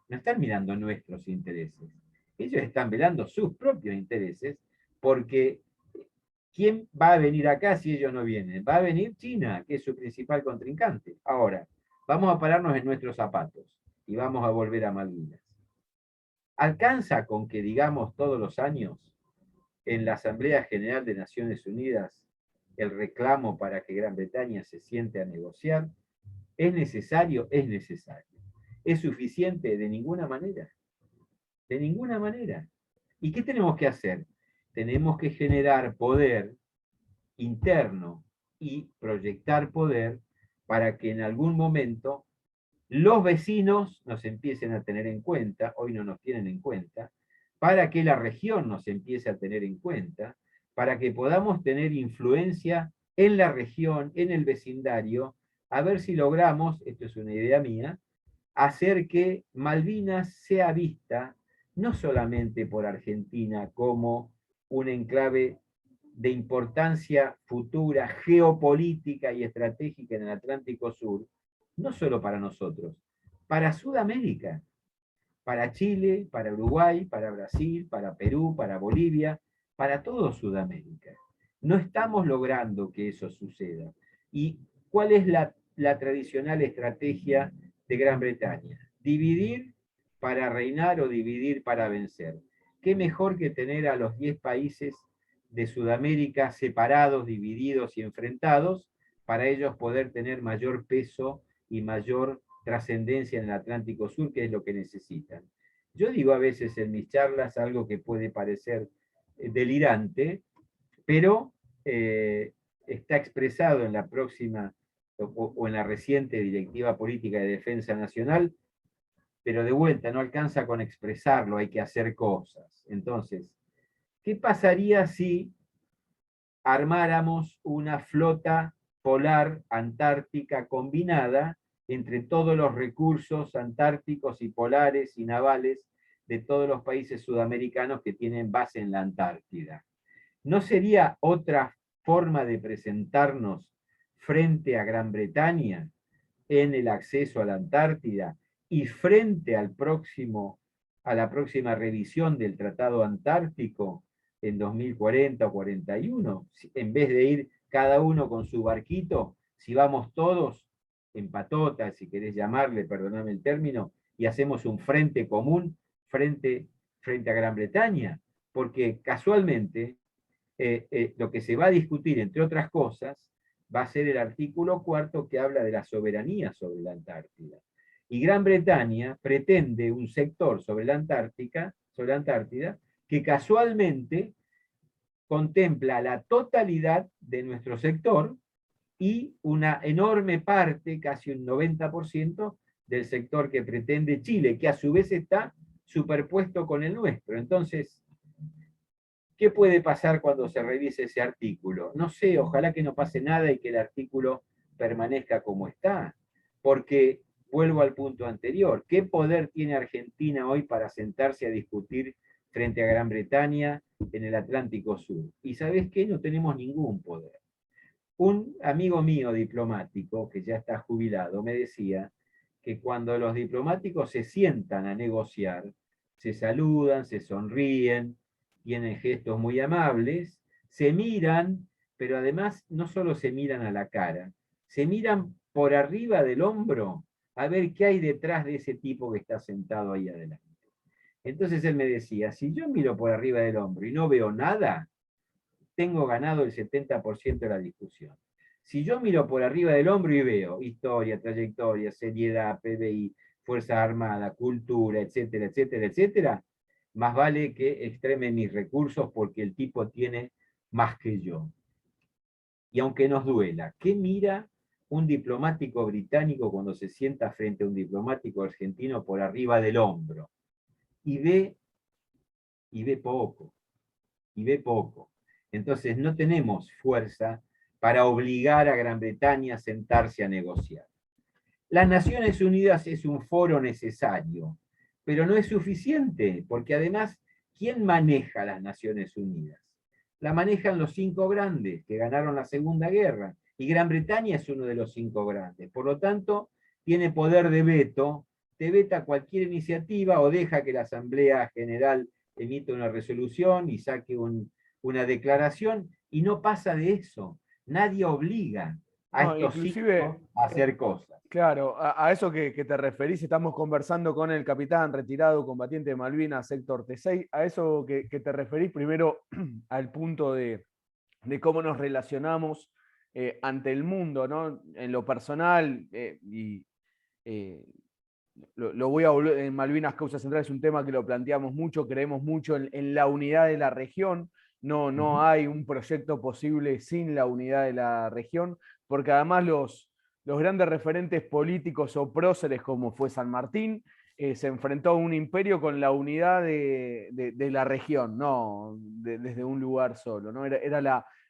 no están mirando nuestros intereses. Ellos están velando sus propios intereses porque ¿quién va a venir acá si ellos no vienen? Va a venir China, que es su principal contrincante. Ahora, vamos a pararnos en nuestros zapatos y vamos a volver a Malvinas. ¿Alcanza con que digamos todos los años en la Asamblea General de Naciones Unidas el reclamo para que Gran Bretaña se siente a negociar? ¿Es necesario? Es necesario. ¿Es suficiente? De ninguna manera. De ninguna manera. ¿Y qué tenemos que hacer? Tenemos que generar poder interno y proyectar poder para que en algún momento los vecinos nos empiecen a tener en cuenta, hoy no nos tienen en cuenta, para que la región nos empiece a tener en cuenta, para que podamos tener influencia en la región, en el vecindario, a ver si logramos, esto es una idea mía, hacer que Malvinas sea vista no solamente por Argentina como un enclave de importancia futura, geopolítica y estratégica en el Atlántico Sur, no solo para nosotros, para Sudamérica, para Chile, para Uruguay, para Brasil, para Perú, para Bolivia, para todo Sudamérica. No estamos logrando que eso suceda. ¿Y cuál es la tradicional estrategia de Gran Bretaña? Dividir para reinar o dividir para vencer. ¿Qué mejor que tener a los 10 países de Sudamérica separados, divididos y enfrentados, para ellos poder tener mayor peso y mayor trascendencia en el Atlántico Sur, que es lo que necesitan? Yo digo a veces en mis charlas algo que puede parecer delirante, pero está expresado en la próxima o en la reciente Directiva Política de Defensa Nacional, pero de vuelta no alcanza con expresarlo, hay que hacer cosas. Entonces, ¿qué pasaría si armáramos una flota polar antártica combinada entre todos los recursos antárticos y polares y navales de todos los países sudamericanos que tienen base en la Antártida? ¿No sería otra forma de presentarnos frente a Gran Bretaña en el acceso a la Antártida y frente a la próxima revisión del Tratado Antártico en 2040 o 41? En vez de ir cada uno con su barquito, si vamos todos en patota, si querés llamarle, perdóname el término, y hacemos un frente común frente a Gran Bretaña, porque casualmente lo que se va a discutir, entre otras cosas, va a ser el artículo 4 que habla de la soberanía sobre la Antártida. Y Gran Bretaña pretende un sector sobre la Antártida, que casualmente contempla la totalidad de nuestro sector y una enorme parte, casi un 90%, del sector que pretende Chile, que a su vez está superpuesto con el nuestro. Entonces, ¿qué puede pasar cuando se revise ese artículo? No sé, ojalá que no pase nada y que el artículo permanezca como está, porque vuelvo al punto anterior. ¿Qué poder tiene Argentina hoy para sentarse a discutir frente a Gran Bretaña en el Atlántico Sur? Y ¿sabés qué? No tenemos ningún poder. Un amigo mío diplomático, que ya está jubilado, me decía que cuando los diplomáticos se sientan a negociar, se saludan, se sonríen, tienen gestos muy amables, se miran, pero además no solo se miran a la cara, se miran por arriba del hombro a ver qué hay detrás de ese tipo que está sentado ahí adelante. Entonces él me decía, si yo miro por arriba del hombro y no veo nada, tengo ganado el 70% de la discusión. Si yo miro por arriba del hombro y veo historia, trayectoria, seriedad, PBI, Fuerzas Armadas, cultura, etcétera, etcétera, etcétera, más vale que extreme mis recursos porque el tipo tiene más que yo. Y aunque nos duela, ¿qué mira un diplomático británico cuando se sienta frente a un diplomático argentino por arriba del hombro? Y ve poco, y ve poco. Entonces no tenemos fuerza para obligar a Gran Bretaña a sentarse a negociar. Las Naciones Unidas es un foro necesario, pero no es suficiente, porque además, ¿quién maneja las Naciones Unidas? La manejan los 5 grandes que ganaron la Segunda Guerra, y Gran Bretaña es uno de los 5 grandes. Por lo tanto, tiene poder de veto, te veta cualquier iniciativa o deja que la Asamblea General emita una resolución y saque una declaración, y no pasa de eso. Nadie obliga a No, estos 5 inclusive, a hacer cosas. claro, a eso que te referís, estamos conversando con el capitán retirado, combatiente de Malvinas, Héctor Tesey, a eso que te referís primero al punto de cómo nos relacionamos ante el mundo, ¿no? En lo personal, y eh, lo voy a volver, en Malvinas Causa Central es un tema que lo planteamos mucho, creemos mucho en la unidad de la región, no hay un proyecto posible sin la unidad de la región, porque además los grandes referentes políticos o próceres como fue San Martín, se enfrentó a un imperio con la unidad de la región, no desde un lugar solo, ¿no? Era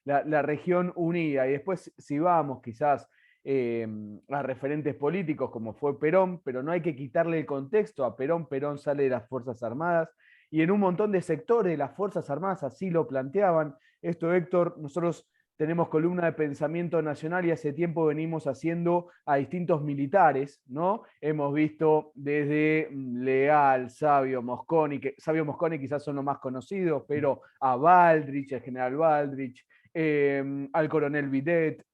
la región unida. Y después, si vamos quizás a referentes políticos como fue Perón, pero no hay que quitarle el contexto a Perón. Perón sale de las Fuerzas Armadas y en un montón de sectores de las Fuerzas Armadas así lo planteaban. Esto, Héctor, nosotros tenemos columna de pensamiento nacional y hace tiempo venimos haciendo a distintos militares, ¿no? Hemos visto desde Leal, Sabio Mosconi, que Sabio Mosconi quizás son los más conocidos, pero a Baldrich, el general Baldrich, al coronel Videt.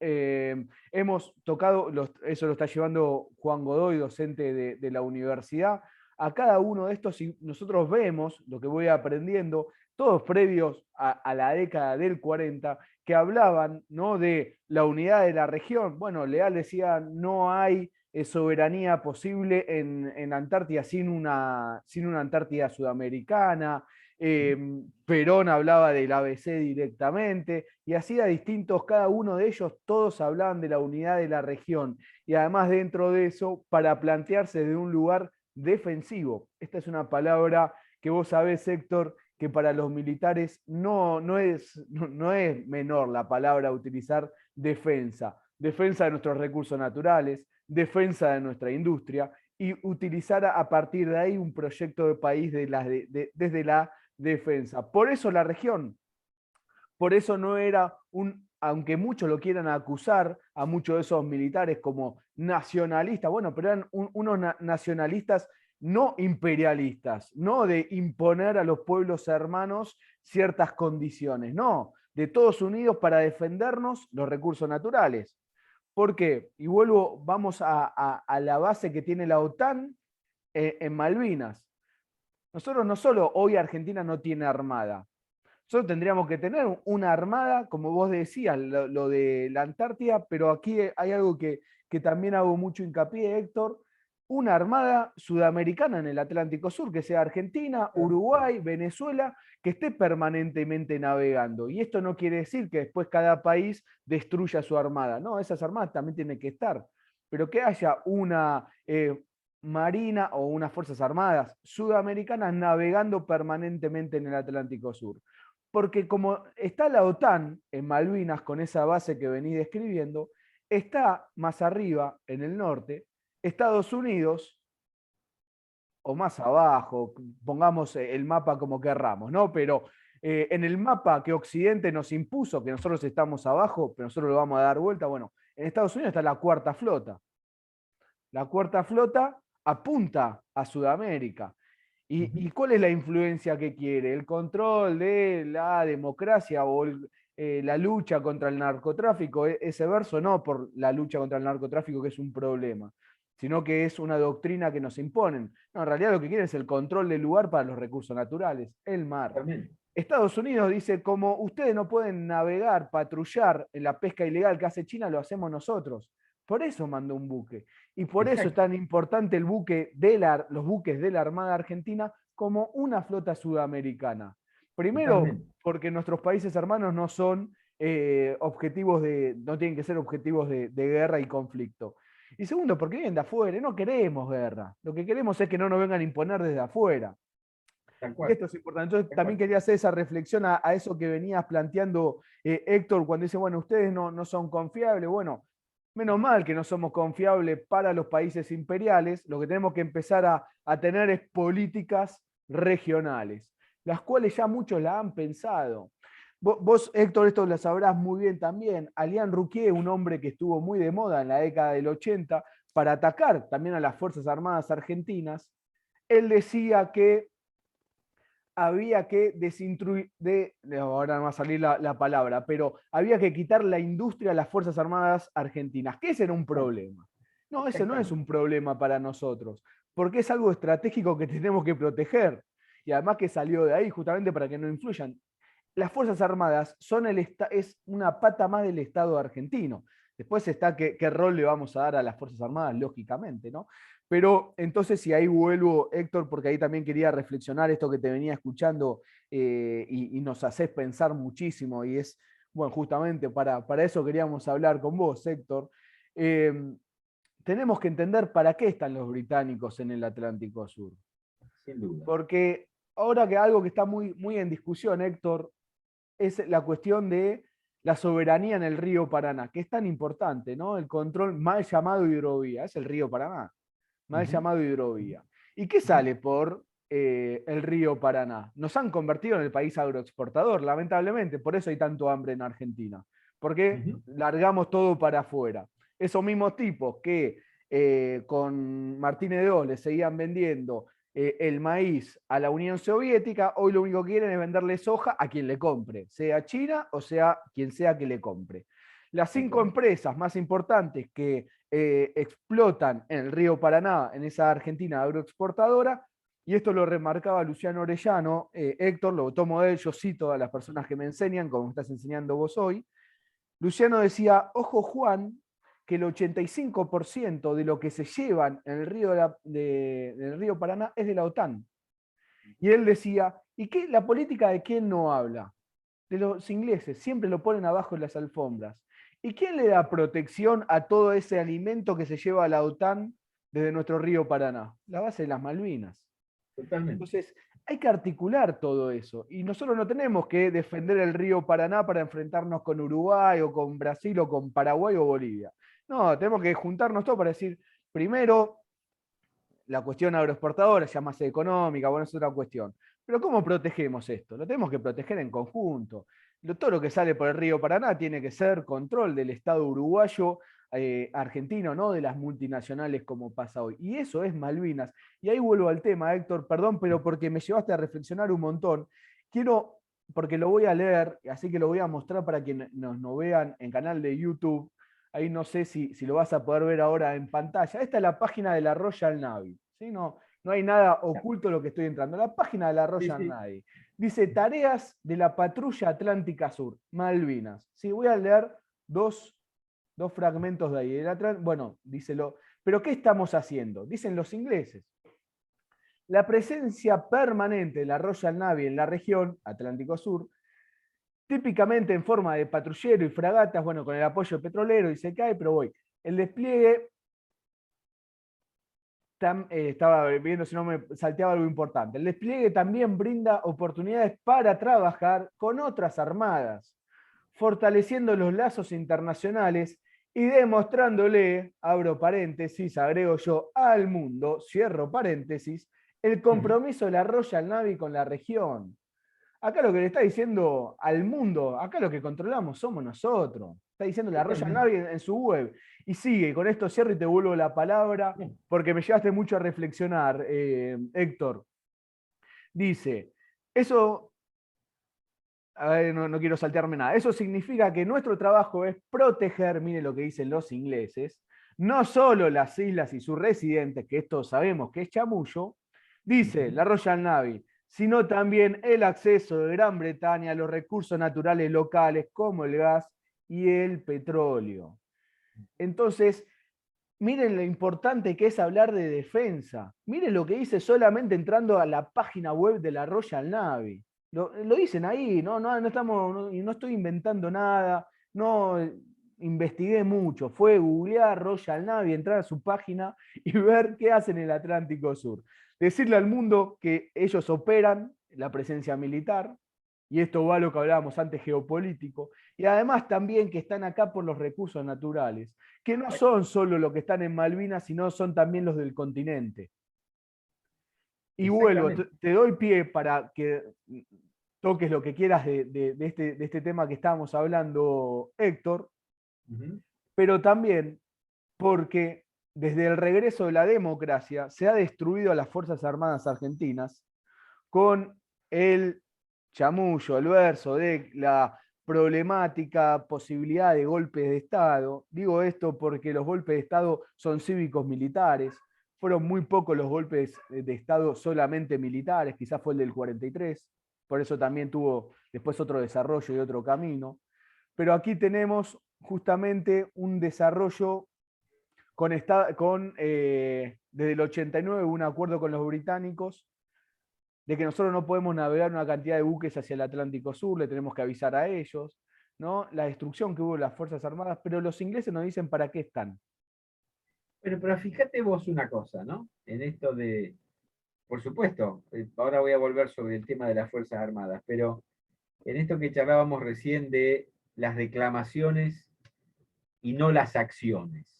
Hemos tocado, eso lo está llevando Juan Godoy, docente de la universidad, a cada uno de estos y nosotros vemos lo que voy aprendiendo, todos previos a la década del 40, que hablaban, ¿no?, de la unidad de la región. Bueno, Leal decía, no hay soberanía posible en Antártida sin una Antártida sudamericana. Perón hablaba del ABC directamente, y así a distintos, cada uno de ellos, todos hablaban de la unidad de la región, y además dentro de eso, para plantearse de un lugar defensivo. Esta es una palabra que vos sabés, Héctor, que para los militares no es menor la palabra a utilizar: defensa. Defensa de nuestros recursos naturales, defensa de nuestra industria, y utilizar a partir de ahí un proyecto de país desde la defensa. Por eso la región, por eso no era aunque muchos lo quieran acusar a muchos de esos militares como nacionalistas, bueno, pero eran unos nacionalistas no imperialistas, no de imponer a los pueblos hermanos ciertas condiciones, no, de todos unidos para defendernos los recursos naturales. ¿Por qué? Y vamos a la base que tiene la OTAN en Malvinas. Nosotros no solo hoy Argentina no tiene armada, nosotros tendríamos que tener una armada, como vos decías, lo de la Antártida, pero aquí hay algo que también hago mucho hincapié, Héctor: una armada sudamericana en el Atlántico Sur, que sea Argentina, Uruguay, Venezuela, que esté permanentemente navegando. Y esto no quiere decir que después cada país destruya su armada, no, esas armadas también tienen que estar, pero que haya una marina o unas fuerzas armadas sudamericanas navegando permanentemente en el Atlántico Sur. Porque como está la OTAN en Malvinas, con esa base que venís describiendo, está más arriba, en el norte, Estados Unidos, o más abajo, pongamos el mapa como querramos, ¿no? Pero en el mapa que Occidente nos impuso, que nosotros estamos abajo, pero nosotros lo vamos a dar vuelta, bueno, en Estados Unidos está la cuarta flota. La cuarta flota apunta a Sudamérica. ¿Y cuál es la influencia que quiere? ¿El control de la democracia o la lucha contra el narcotráfico? Ese verso no por la lucha contra el narcotráfico, que es un problema, sino que es una doctrina que nos imponen. No, en realidad lo que quieren es el control del lugar para los recursos naturales, el mar. También. Estados Unidos dice, como ustedes no pueden navegar, patrullar en la pesca ilegal que hace China, lo hacemos nosotros. Por eso mandó un buque. Y por eso es tan importante el buque los buques de la Armada Argentina como una flota sudamericana. Primero, porque nuestros países hermanos no son no tienen que ser objetivos de guerra y conflicto. Y segundo, porque vienen de afuera y no queremos guerra. Lo que queremos es que no nos vengan a imponer desde afuera. Y esto es importante. Entonces, también quería hacer esa reflexión a eso que venías planteando, Héctor, cuando dice, bueno, ustedes no son confiables. Bueno, menos mal que no somos confiables para los países imperiales. Lo que tenemos que empezar a tener es políticas regionales, las cuales ya muchos la han pensado. Vos, Héctor, esto lo sabrás muy bien también. Alain Rouquier, un hombre que estuvo muy de moda en la década del 80 para atacar también a las Fuerzas Armadas argentinas, él decía que había que ahora no va a salir la palabra, pero había que quitar la industria a las Fuerzas Armadas argentinas, que ese era un problema. No, ese no es un problema para nosotros, porque es algo estratégico que tenemos que proteger, y además que salió de ahí justamente para que no influyan. Las Fuerzas Armadas es una pata más del Estado argentino. Después está qué rol le vamos a dar a las Fuerzas Armadas, lógicamente, ¿no? Pero entonces, si ahí vuelvo, Héctor, porque ahí también quería reflexionar esto que te venía escuchando, y nos haces pensar muchísimo, y es, bueno, justamente para eso queríamos hablar con vos, Héctor. Tenemos que entender para qué están los británicos en el Atlántico Sur. Sin duda. Porque ahora que algo que está muy, muy en discusión, Héctor, es la cuestión de la soberanía en el río Paraná, que es tan importante, ¿no? El control mal llamado hidrovía, es el río Paraná, mal llamado hidrovía. ¿Y qué sale por el río Paraná? Nos han convertido en el país agroexportador, lamentablemente, por eso hay tanto hambre en Argentina, porque largamos todo para afuera. Esos mismos tipos que con Martínez de Oz le seguían vendiendo el maíz a la Unión Soviética, hoy lo único que quieren es venderle soja a quien le compre, sea China o sea quien sea que le compre. Las 5 empresas más importantes que explotan en el río Paraná, en esa Argentina agroexportadora, y esto lo remarcaba Luciano Orellano. Héctor, lo tomo de él, yo cito a las personas que me enseñan, como estás enseñando vos hoy. Luciano decía, ojo Juan, que el 85% de lo que se llevan en el río Paraná es de la OTAN. Y él decía, ¿y qué, la política de quién no habla? De los ingleses, siempre lo ponen abajo en las alfombras. ¿Y quién le da protección a todo ese alimento que se lleva a la OTAN desde nuestro río Paraná? La base de las Malvinas. Totalmente. Entonces, hay que articular todo eso. Y nosotros no tenemos que defender el río Paraná para enfrentarnos con Uruguay o con Brasil o con Paraguay o Bolivia. No, tenemos que juntarnos todos para decir, primero, la cuestión agroexportadora, ya más económica, bueno, es otra cuestión. Pero ¿cómo protegemos esto? Lo tenemos que proteger en conjunto. Todo lo que sale por el río Paraná tiene que ser control del Estado uruguayo, argentino, no de las multinacionales como pasa hoy. Y eso es Malvinas. Y ahí vuelvo al tema, Héctor, perdón, pero porque me llevaste a reflexionar un montón. Quiero, porque lo voy a leer, así que lo voy a mostrar para quienes nos vean en canal de YouTube. Ahí no sé si lo vas a poder ver ahora en pantalla. Esta es la página de la Royal Navy. ¿Sí? No hay nada oculto lo que estoy entrando. La página de la Sí, Royal sí. Navy. Dice tareas de la Patrulla Atlántica Sur, Malvinas. Sí, voy a leer dos fragmentos de ahí. Bueno, díselo. Pero ¿qué estamos haciendo? Dicen los ingleses. La presencia permanente de la Royal Navy en la región Atlántico Sur, típicamente en forma de patrullero y fragatas, bueno, con el apoyo petrolero, y se cae, pero voy. El despliegue, estaba viendo si no me salteaba algo importante, el despliegue también brinda oportunidades para trabajar con otras armadas, fortaleciendo los lazos internacionales y demostrándole, abro paréntesis, agrego yo, al mundo, cierro paréntesis, el compromiso de la Royal Navy con la región. Acá lo que le está diciendo al mundo, acá lo que controlamos somos nosotros. Está diciendo la Royal Totalmente. Navy en su web. Y sigue, con esto cierro y te vuelvo la palabra, Bien. porque me llevaste mucho a reflexionar, Héctor. Dice, eso, a ver, no quiero saltearme nada, eso significa que nuestro trabajo es proteger, mire lo que dicen los ingleses, no solo las islas y sus residentes, que esto sabemos que es chamullo, dice la Royal Navy, sino también el acceso de Gran Bretaña a los recursos naturales locales como el gas y el petróleo. Entonces, miren lo importante que es hablar de defensa. Miren lo que dice solamente entrando a la página web de la Royal Navy. Lo dicen ahí, no estoy inventando nada, no investigué mucho. Fue googlear Royal Navy, entrar a su página y ver qué hacen en el Atlántico Sur. Decirle al mundo que ellos operan la presencia militar, y esto va a lo que hablábamos antes, geopolítico, y además también que están acá por los recursos naturales, que no son solo los que están en Malvinas, sino son también los del continente. Y vuelvo, Exactamente. te doy pie para que toques lo que quieras de este tema que estábamos hablando, Héctor, pero también porque desde el regreso de la democracia se ha destruido a las Fuerzas Armadas Argentinas con el chamullo, el verso de la problemática posibilidad de golpes de Estado. Digo esto porque los golpes de Estado son cívicos militares, fueron muy pocos los golpes de Estado solamente militares, quizás fue el del 43, por eso también tuvo después otro desarrollo y otro camino. Pero aquí tenemos justamente un desarrollo desde el 89 hubo un acuerdo con los británicos de que nosotros no podemos navegar una cantidad de buques hacia el Atlántico Sur, le tenemos que avisar a ellos, ¿no? La destrucción que hubo en las Fuerzas Armadas, pero los ingleses nos dicen para qué están. Pero fíjate vos una cosa, ¿no? En esto de, por supuesto, ahora voy a volver sobre el tema de las Fuerzas Armadas, pero en esto que charlábamos recién de las declamaciones y no las acciones.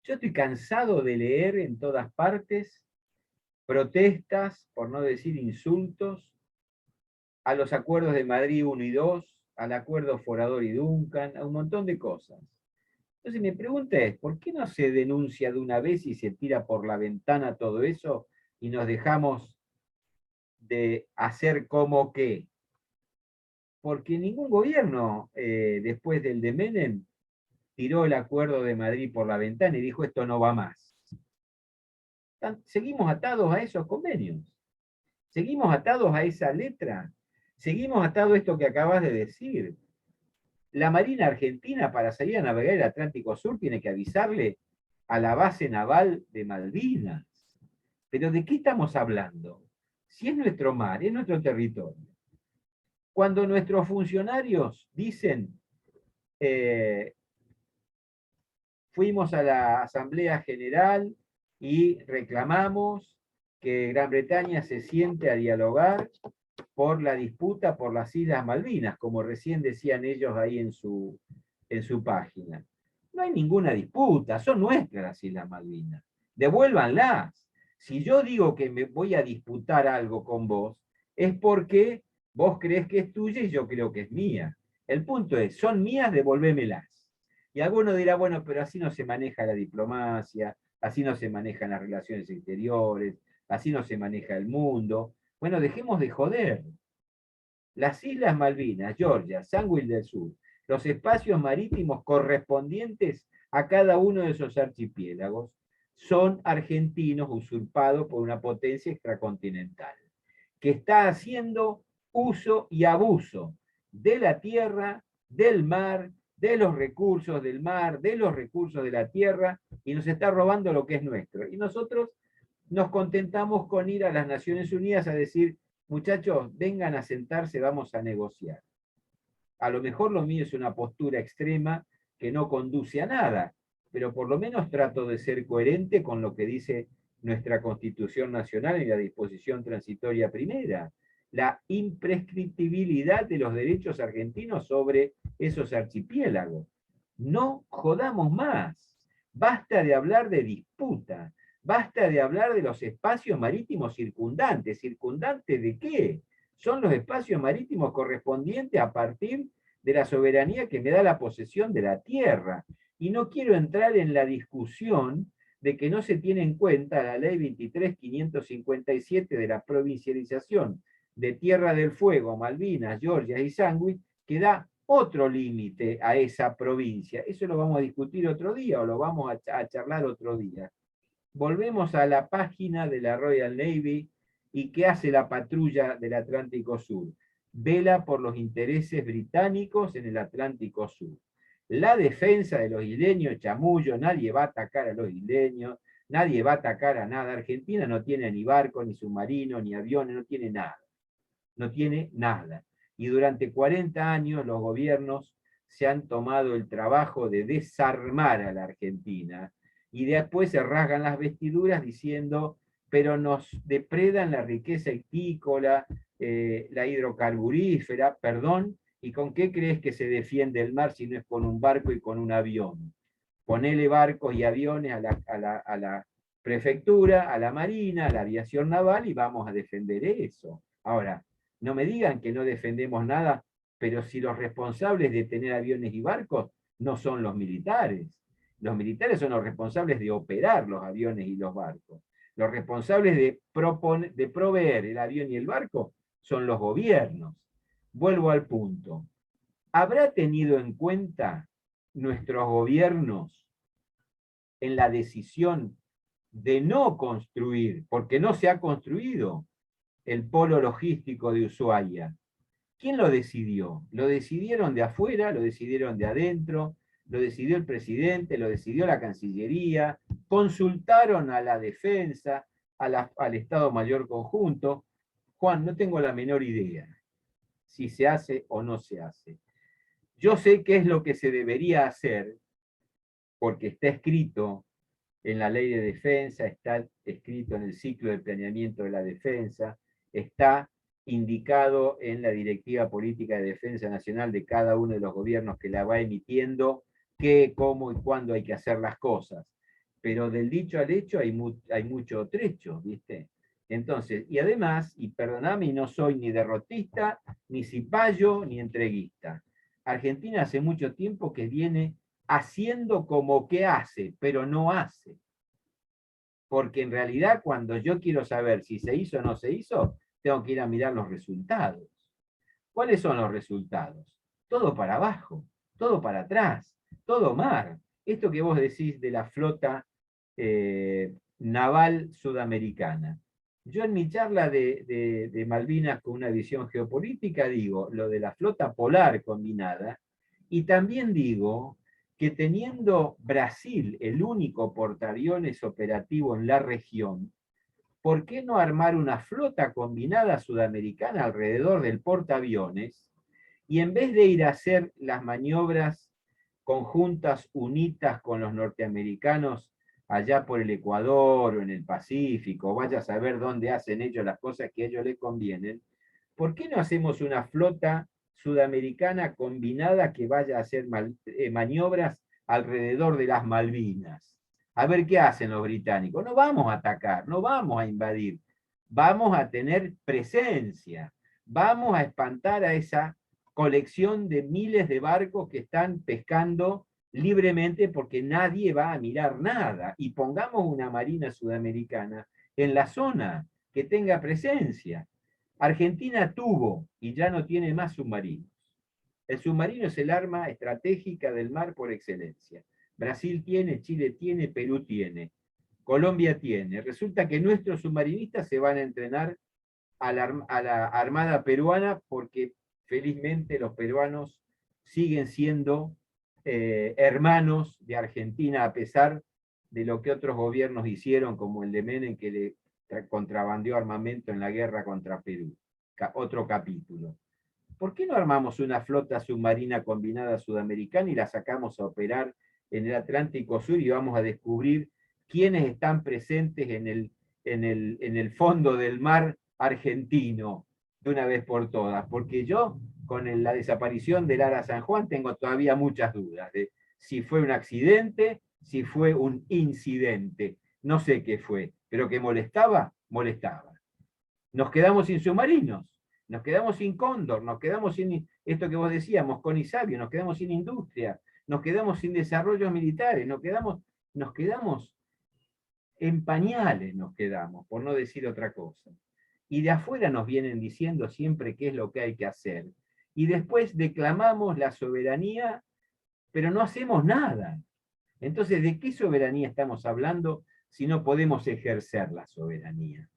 Yo estoy cansado de leer en todas partes protestas, por no decir insultos, a los acuerdos de Madrid 1 y 2, al acuerdo Forador y Duncan, a un montón de cosas. Entonces mi pregunta es, ¿por qué no se denuncia de una vez y se tira por la ventana todo eso y nos dejamos de hacer como que? Porque ningún gobierno después del de Menem tiró el Acuerdo de Madrid por la ventana y dijo esto no va más. Seguimos atados a esos convenios, seguimos atados a esa letra, seguimos atados a esto que acabas de decir. La Marina Argentina, para salir a navegar el Atlántico Sur, tiene que avisarle a la base naval de Malvinas. Pero ¿de qué estamos hablando? Si es nuestro mar, es nuestro territorio. Cuando nuestros funcionarios dicen, fuimos a la Asamblea General y reclamamos que Gran Bretaña se siente a dialogar por la disputa por las Islas Malvinas, como recién decían ellos ahí en su página. No hay ninguna disputa, son nuestras las Islas Malvinas. Devuélvanlas. Si yo digo que me voy a disputar algo con vos, es porque vos crees que es tuya y yo creo que es mía. El punto es, son mías, devolvémelas. Y alguno dirá, bueno, pero así no se maneja la diplomacia, así no se manejan las relaciones exteriores, así no se maneja el mundo. Bueno, dejemos de joder. Las Islas Malvinas, Georgia, Sandwich del Sur, los espacios marítimos correspondientes a cada uno de esos archipiélagos son argentinos usurpados por una potencia extracontinental, que está haciendo uso y abuso de la tierra, del mar, de los recursos del mar, de los recursos de la tierra, y nos está robando lo que es nuestro. Y nosotros nos contentamos con ir a las Naciones Unidas a decir, muchachos, vengan a sentarse, vamos a negociar. A lo mejor lo mío es una postura extrema que no conduce a nada, pero por lo menos trato de ser coherente con lo que dice nuestra Constitución Nacional y la disposición transitoria primera, la imprescriptibilidad de los derechos argentinos sobre esos archipiélagos. No jodamos más, basta de hablar de disputa, basta de hablar de los espacios marítimos circundantes. ¿Circundantes de qué? Son los espacios marítimos correspondientes a partir de la soberanía que me da la posesión de la tierra. Y no quiero entrar en la discusión de que no se tiene en cuenta la ley 23.557 de la provincialización de Tierra del Fuego, Malvinas, Georgia y Sandwich, que da otro límite a esa provincia. Eso lo vamos a discutir otro día o lo vamos a charlar otro día. Volvemos a la página de la Royal Navy y ¿qué hace la patrulla del Atlántico Sur? Vela por los intereses británicos en el Atlántico Sur. La defensa de los isleños, chamullo, nadie va a atacar a los isleños, nadie va a atacar a nada. Argentina no tiene ni barco, ni submarino, ni aviones, no tiene nada. No tiene nada. Y durante 40 años los gobiernos se han tomado el trabajo de desarmar a la Argentina y después se rasgan las vestiduras diciendo, pero nos depredan la riqueza hictícola, la hidrocarburífera, perdón, ¿y con qué crees que se defiende el mar si no es con un barco y con un avión? Ponele barcos y aviones a la prefectura, a la marina, a la aviación naval y vamos a defender eso. Ahora, no me digan que no defendemos nada, pero si los responsables de tener aviones y barcos no son los militares. Los militares son los responsables de operar los aviones y los barcos. Los responsables de proveer el avión y el barco son los gobiernos. Vuelvo al punto. ¿Habrá tenido en cuenta nuestros gobiernos en la decisión de no construir, porque no se ha construido, el polo logístico de Ushuaia? ¿Quién lo decidió? ¿Lo decidieron de afuera? ¿Lo decidieron de adentro? ¿Lo decidió el presidente? ¿Lo decidió la Cancillería? ¿Consultaron a la defensa, al Estado Mayor Conjunto? Juan, no tengo la menor idea si se hace o no se hace. Yo sé qué es lo que se debería hacer, porque está escrito en la ley de defensa, está escrito en el ciclo de planeamiento de la defensa, está indicado en la Directiva Política de Defensa Nacional de cada uno de los gobiernos que la va emitiendo, qué, cómo y cuándo hay que hacer las cosas. Pero del dicho al hecho hay mucho trecho, ¿viste? Entonces, y además, y perdoname, no soy ni derrotista, ni cipayo, ni entreguista. Argentina hace mucho tiempo que viene haciendo como que hace, pero no hace. Porque en realidad cuando yo quiero saber si se hizo o no se hizo, tengo que ir a mirar los resultados. ¿Cuáles son los resultados? Todo para abajo, todo para atrás. todo mar. Esto que vos decís de la flota naval sudamericana. Yo en mi charla de Malvinas con una visión geopolítica digo lo de la flota polar combinada y también digo que teniendo Brasil el único portaaviones operativo en la región, ¿por qué no armar una flota combinada sudamericana alrededor del portaaviones y en vez de ir a hacer las maniobras conjuntas unitas con los norteamericanos allá por el Ecuador o en el Pacífico, vaya a saber dónde hacen ellos las cosas que a ellos les convienen, ¿por qué no hacemos una flota sudamericana combinada que vaya a hacer maniobras alrededor de las Malvinas? A ver qué hacen los británicos. No vamos a atacar, no vamos a invadir, vamos a tener presencia, vamos a espantar a esa colección de miles de barcos que están pescando libremente porque nadie va a mirar nada. Y pongamos una marina sudamericana en la zona que tenga presencia. Argentina tuvo y ya no tiene más submarinos. El submarino es el arma estratégica del mar por excelencia. Brasil tiene, Chile tiene, Perú tiene, Colombia tiene. Resulta que nuestros submarinistas se van a entrenar a la Armada peruana porque felizmente los peruanos siguen siendo hermanos de Argentina a pesar de lo que otros gobiernos hicieron, como el de Menem, que le contrabandeó armamento en la guerra contra Perú. Otro capítulo. ¿Por qué no armamos una flota submarina combinada sudamericana y la sacamos a operar en el Atlántico Sur y vamos a descubrir quiénes están presentes en el fondo del mar argentino de una vez por todas? Porque yo, con la desaparición del Ara San Juan, tengo todavía muchas dudas de si fue un accidente, si fue un incidente. No sé qué fue, pero que molestaba, molestaba. Nos quedamos sin submarinos, nos quedamos sin Cóndor, nos quedamos sin esto que vos decíamos, con Isabio, nos quedamos sin industria, nos quedamos sin desarrollos militares, nos quedamos en pañales, nos quedamos, por no decir otra cosa. Y de afuera nos vienen diciendo siempre qué es lo que hay que hacer. Y después declamamos la soberanía, pero no hacemos nada. Entonces, ¿de qué soberanía estamos hablando si no podemos ejercer la soberanía?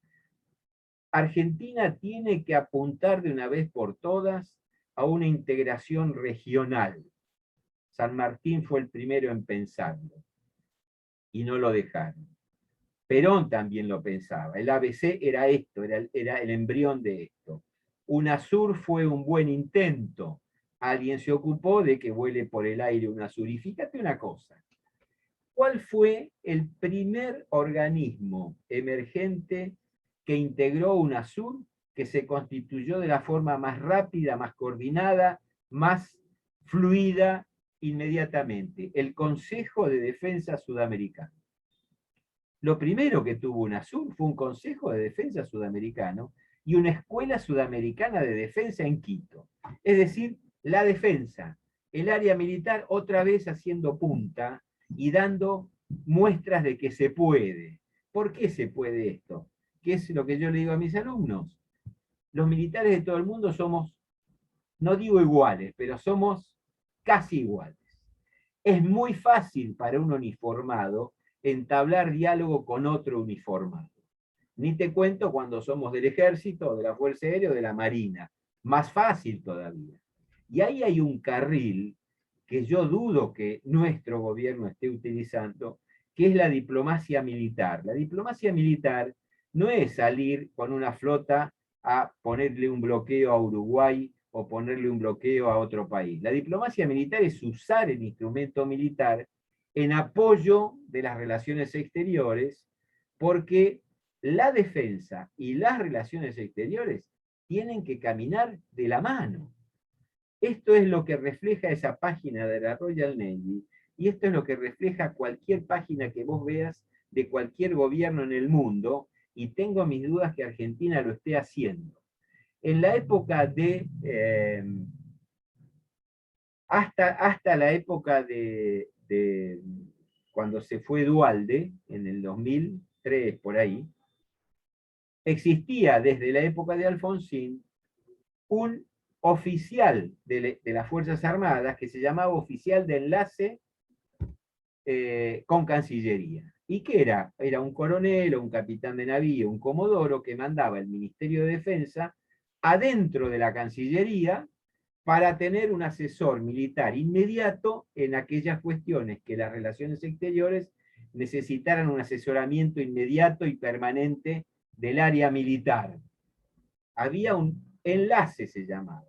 Argentina tiene que apuntar de una vez por todas a una integración regional. San Martín fue el primero en pensarlo y no lo dejaron. Perón también lo pensaba. El ABC era esto, era el embrión de esto. UNASUR fue un buen intento. Alguien se ocupó de que vuele por el aire UNASUR. Y fíjate una cosa. ¿Cuál fue el primer organismo emergente que integró UNASUR, que se constituyó de la forma más rápida, más coordinada, más fluida inmediatamente? El Consejo de Defensa Sudamericano. Lo primero que tuvo UNASUR fue un Consejo de Defensa Sudamericano y una Escuela Sudamericana de Defensa en Quito. Es decir, la defensa, el área militar otra vez haciendo punta y dando muestras de que se puede. ¿Por qué se puede esto? ¿Qué es lo que yo le digo a mis alumnos? Los militares de todo el mundo somos, no digo iguales, pero somos casi iguales. Es muy fácil para un uniformado entablar diálogo con otro uniformado. Ni te cuento cuando somos del ejército, de la Fuerza Aérea o de la Marina. Más fácil todavía. Y ahí hay un carril que yo dudo que nuestro gobierno esté utilizando, que es la diplomacia militar. La diplomacia militar no es salir con una flota a ponerle un bloqueo a Uruguay o ponerle un bloqueo a otro país. La diplomacia militar es usar el instrumento militar en apoyo de las relaciones exteriores, porque la defensa y las relaciones exteriores tienen que caminar de la mano. Esto es lo que refleja esa página de la Royal Navy y esto es lo que refleja cualquier página que vos veas de cualquier gobierno en el mundo, y tengo mis dudas que Argentina lo esté haciendo. En la época de... hasta la época de cuando se fue Duhalde, en el 2003, por ahí, existía desde la época de Alfonsín un oficial de las Fuerzas Armadas que se llamaba oficial de enlace con Cancillería. ¿Y qué era? Era un coronel o un capitán de navío, un comodoro que mandaba el Ministerio de Defensa adentro de la Cancillería para tener un asesor militar inmediato en aquellas cuestiones que las relaciones exteriores necesitaran un asesoramiento inmediato y permanente del área militar. Había un enlace, se llamaba.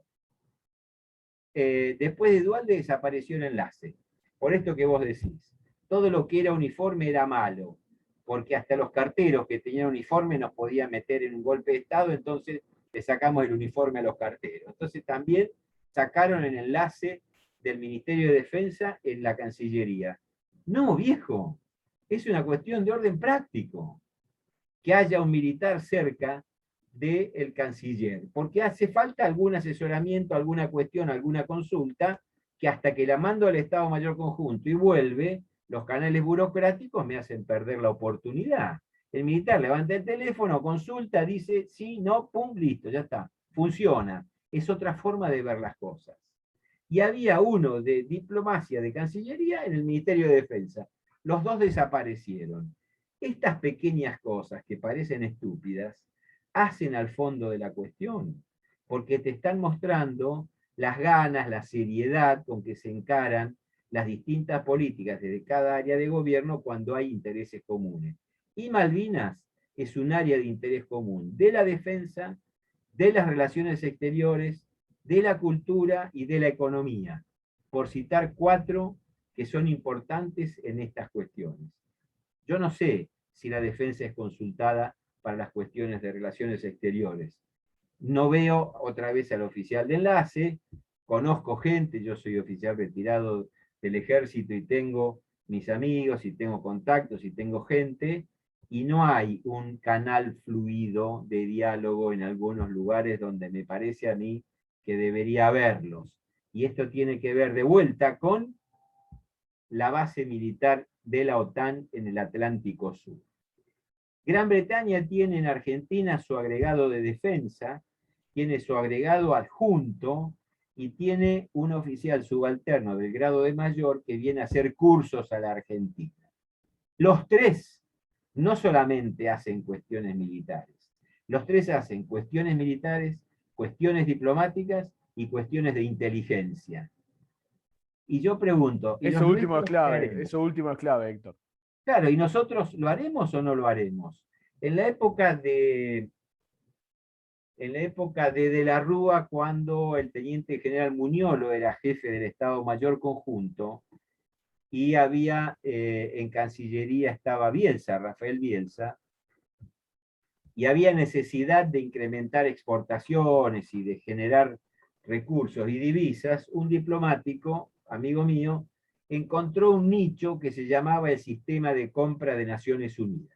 Después de Duhalde desapareció el enlace. Por esto que vos decís. Todo lo que era uniforme era malo, porque hasta los carteros que tenían uniforme nos podían meter en un golpe de Estado, entonces le sacamos el uniforme a los carteros. Entonces también sacaron el enlace del Ministerio de Defensa en la Cancillería. No, viejo, es una cuestión de orden práctico que haya un militar cerca del canciller, porque hace falta algún asesoramiento, alguna cuestión, alguna consulta, que hasta que la mando al Estado Mayor Conjunto y vuelve, los canales burocráticos me hacen perder la oportunidad. El militar levanta el teléfono, consulta, dice sí, no, pum, listo, ya está, funciona. Es otra forma de ver las cosas. Y había uno de diplomacia de Cancillería en el Ministerio de Defensa. Los dos desaparecieron. Estas pequeñas cosas que parecen estúpidas hacen al fondo de la cuestión, porque te están mostrando las ganas, la seriedad con que se encaran las distintas políticas desde cada área de gobierno cuando hay intereses comunes. Y Malvinas es un área de interés común de la defensa, de las relaciones exteriores, de la cultura y de la economía, por citar 4 que son importantes en estas cuestiones. Yo no sé si la defensa es consultada para las cuestiones de relaciones exteriores. No veo otra vez al oficial de enlace, conozco gente, yo soy oficial retirado del ejército y tengo mis amigos y tengo contactos y tengo gente, y no hay un canal fluido de diálogo en algunos lugares donde me parece a mí que debería haberlos. Y esto tiene que ver de vuelta con la base militar de la OTAN en el Atlántico Sur. Gran Bretaña tiene en Argentina su agregado de defensa, tiene su agregado adjunto y tiene un oficial subalterno del grado de mayor que viene a hacer cursos a la Argentina. Los 3 no solamente hacen cuestiones militares, los 3 hacen cuestiones militares, cuestiones diplomáticas y cuestiones de inteligencia. Y yo pregunto, ¿y los nuestros qué haremos? Eso último es clave, Héctor. Claro, ¿y nosotros lo haremos o no lo haremos? En la época de De la Rúa, cuando el teniente general Muñolo era jefe del Estado Mayor Conjunto, y había en Cancillería estaba Bielsa, Rafael Bielsa, y había necesidad de incrementar exportaciones y de generar recursos y divisas, un diplomático, amigo mío, encontró un nicho que se llamaba el Sistema de Compra de Naciones Unidas.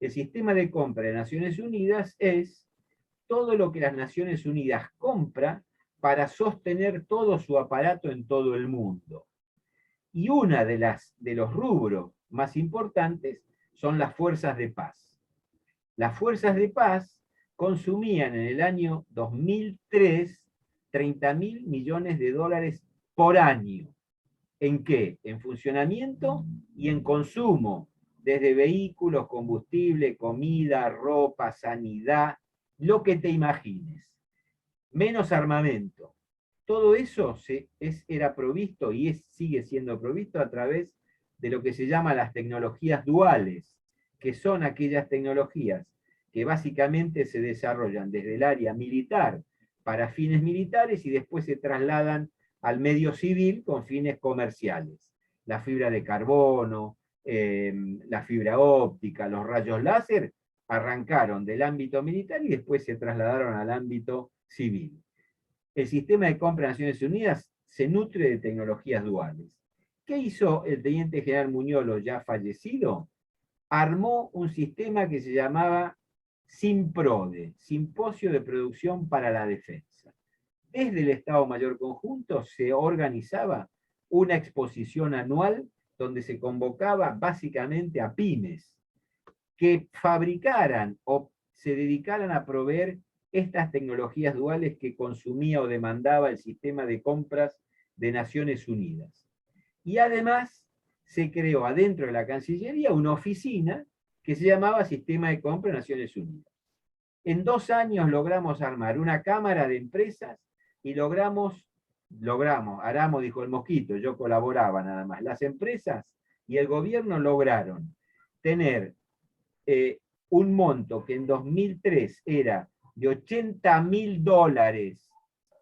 El Sistema de Compra de Naciones Unidas es todo lo que las Naciones Unidas compra para sostener todo su aparato en todo el mundo. Y una de los rubros más importantes son las fuerzas de paz. Las fuerzas de paz consumían en el año 2003 $30.000 millones por año. ¿En qué? En funcionamiento y en consumo, desde vehículos, combustible, comida, ropa, sanidad, lo que te imagines. Menos armamento. Todo eso era provisto y sigue siendo provisto a través de lo que se llama las tecnologías duales, que son aquellas tecnologías que básicamente se desarrollan desde el área militar para fines militares y después se trasladan al medio civil con fines comerciales. La fibra de carbono, la fibra óptica, los rayos láser, arrancaron del ámbito militar y después se trasladaron al ámbito civil. El sistema de compra de Naciones Unidas se nutre de tecnologías duales. ¿Qué hizo el teniente general Muñolo, ya fallecido? Armó un sistema que se llamaba SIMPRODE, Simposio de Producción para la Defensa. Desde el Estado Mayor Conjunto se organizaba una exposición anual donde se convocaba básicamente a pymes que fabricaran o se dedicaran a proveer estas tecnologías duales que consumía o demandaba el sistema de compras de Naciones Unidas. Y además se creó adentro de la Cancillería una oficina que se llamaba Sistema de Compra de Naciones Unidas. En 2 años logramos armar una cámara de empresas y logramos, Aramo dijo el Mosquito, yo colaboraba nada más, las empresas y el gobierno lograron tener un monto que en 2003 era de $80.000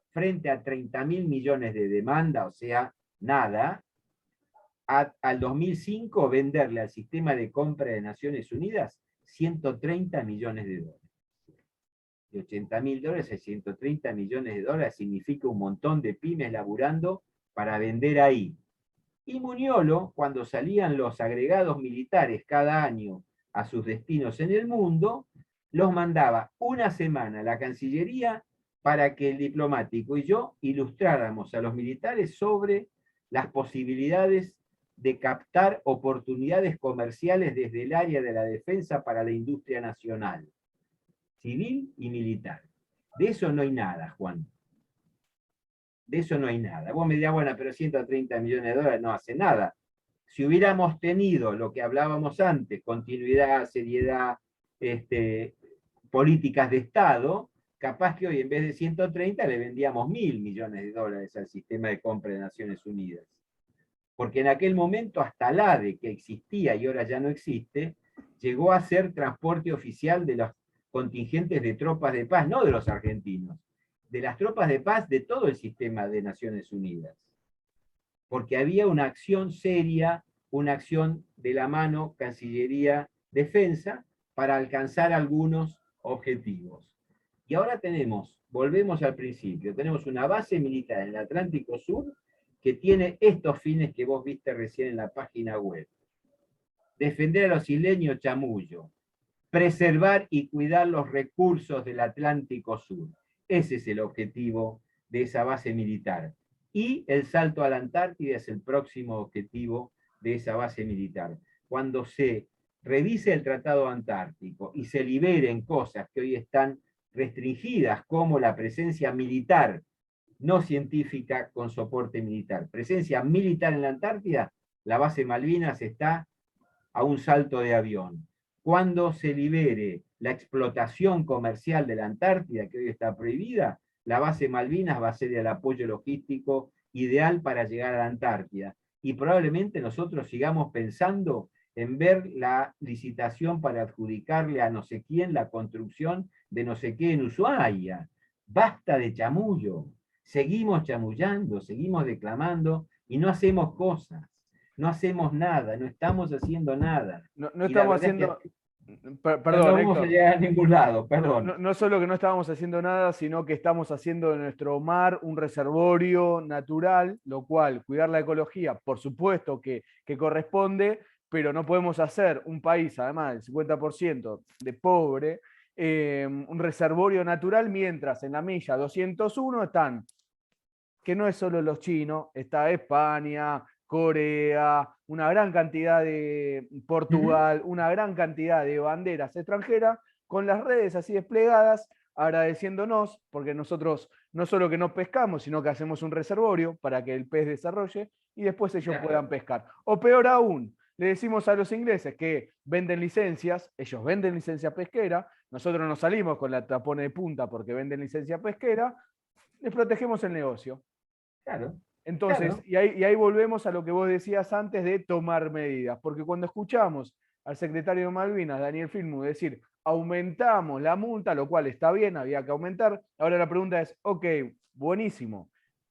frente a 30.000 millones de demanda, o sea, nada, al 2005 venderle al sistema de compra de Naciones Unidas 130 millones de dólares. De $80.000 a 130 millones de dólares significa un montón de pymes laburando para vender ahí. Y Muñolo, cuando salían los agregados militares cada año a sus destinos en el mundo, los mandaba una semana a la Cancillería para que el diplomático y yo ilustráramos a los militares sobre las posibilidades de captar oportunidades comerciales desde el área de la defensa para la industria nacional, civil y militar. De eso no hay nada, Juan. De eso no hay nada. Vos me dirás, bueno, pero 130 millones de dólares no hace nada. Si hubiéramos tenido lo que hablábamos antes, continuidad, seriedad, políticas de Estado, capaz que hoy en vez de 130 le vendíamos 1.000 millones de dólares al sistema de compra de Naciones Unidas. Porque en aquel momento hasta el ADE, que existía y ahora ya no existe, llegó a ser transporte oficial de los contingentes de tropas de paz, no de los argentinos, de las tropas de paz de todo el sistema de Naciones Unidas. Porque había una acción seria, una acción de la mano Cancillería-Defensa para alcanzar algunos objetivos. Y ahora volvemos al principio, tenemos una base militar en el Atlántico Sur que tiene estos fines que vos viste recién en la página web. Defender a los isleños Chamullo, preservar y cuidar los recursos del Atlántico Sur. Ese es el objetivo de esa base militar. Y el salto a la Antártida es el próximo objetivo de esa base militar. Cuando se revise el Tratado Antártico y se liberen cosas que hoy están restringidas, como la presencia militar, no científica con soporte militar, presencia militar en la Antártida, la base Malvinas está a un salto de avión. Cuando se libere la explotación comercial de la Antártida, que hoy está prohibida, la base Malvinas va a ser el apoyo logístico ideal para llegar a la Antártida. Y probablemente nosotros sigamos pensando en ver la licitación para adjudicarle a no sé quién la construcción de no sé qué en Ushuaia. Basta de chamullo. Seguimos chamullando, seguimos declamando y no hacemos cosas. No hacemos nada, no estamos haciendo nada. No estamos haciendo... Perdón, no vamos a llegar a ningún lado, perdón. No solo que no estábamos haciendo nada, sino que estamos haciendo de nuestro mar un reservorio natural, lo cual cuidar la ecología, por supuesto que corresponde, pero no podemos hacer un país, además del 50% de pobre, un reservorio natural, mientras en la milla 201 están, que no es solo los chinos, está España, Corea, una gran cantidad de Portugal, una gran cantidad de banderas extranjeras, con las redes así desplegadas, agradeciéndonos, porque nosotros no solo que no pescamos, sino que hacemos un reservorio para que el pez desarrolle y después ellos puedan pescar. O peor aún, le decimos a los ingleses que venden licencias, ellos venden licencia pesquera, nosotros nos salimos con la tapona de punta porque venden licencia pesquera, les protegemos el negocio. Claro. Entonces, claro. y ahí volvemos a lo que vos decías antes de tomar medidas, porque cuando escuchamos al secretario de Malvinas, Daniel Filmu, decir, aumentamos la multa, lo cual está bien, había que aumentar, ahora la pregunta es, ok, buenísimo,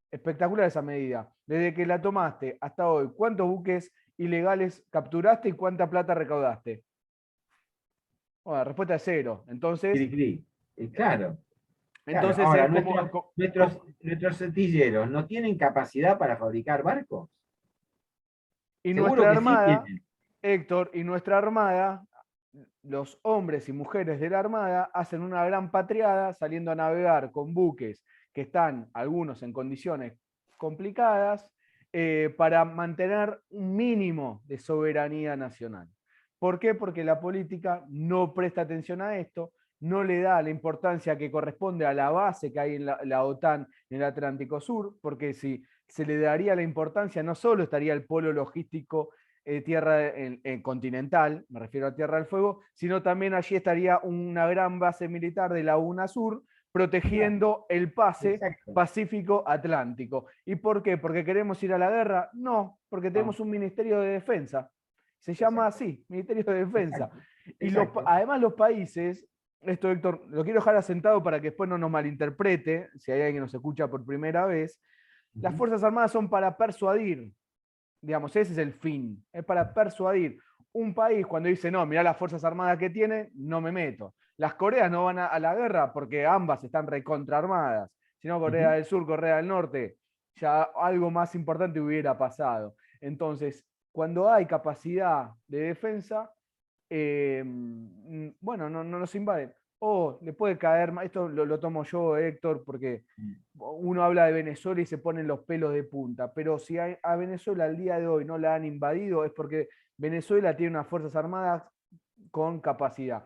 espectacular esa medida, desde que la tomaste hasta hoy, ¿cuántos buques ilegales capturaste y cuánta plata recaudaste? Bueno, la respuesta es 0, entonces... Claro. Entonces, ahora, nuestros cetilleros no tienen capacidad para fabricar barcos. Y nuestra armada, sí, Héctor, y nuestra armada, los hombres y mujeres de la armada hacen una gran patriada saliendo a navegar con buques que están, algunos en condiciones complicadas, para mantener un mínimo de soberanía nacional. ¿Por qué? Porque la política no presta atención a esto, no le da la importancia que corresponde a la base que hay en la OTAN en el Atlántico Sur, porque si se le daría la importancia, no solo estaría el polo logístico tierra continental, me refiero a Tierra del Fuego, sino también allí estaría una gran base militar de la UNASUR protegiendo el pase Exacto. Pacífico-Atlántico. ¿Y por qué? ¿Porque queremos ir a la guerra? No, porque tenemos No, un Ministerio de Defensa. Se llama exacto, así, Ministerio de Defensa. exacto, Y exacto. además los países, esto Héctor, lo quiero dejar asentado para que después no nos malinterprete, si hay alguien que nos escucha por primera vez, las Ujú. Fuerzas Armadas son para persuadir, digamos, ese es el fin, es para persuadir. Un país cuando dice, no, mirá las Fuerzas Armadas que tiene, no me meto. Las Coreas no van a la guerra porque ambas están recontraarmadas. Si no, Corea Ujú. del Sur, Corea del Norte, ya algo más importante hubiera pasado. Entonces, cuando hay capacidad de defensa, bueno, no nos invaden. O le puede caer, esto lo tomo yo, Héctor, porque uno habla de Venezuela y se ponen los pelos de punta, pero si a Venezuela al día de hoy no la han invadido es porque Venezuela tiene unas fuerzas armadas con capacidad.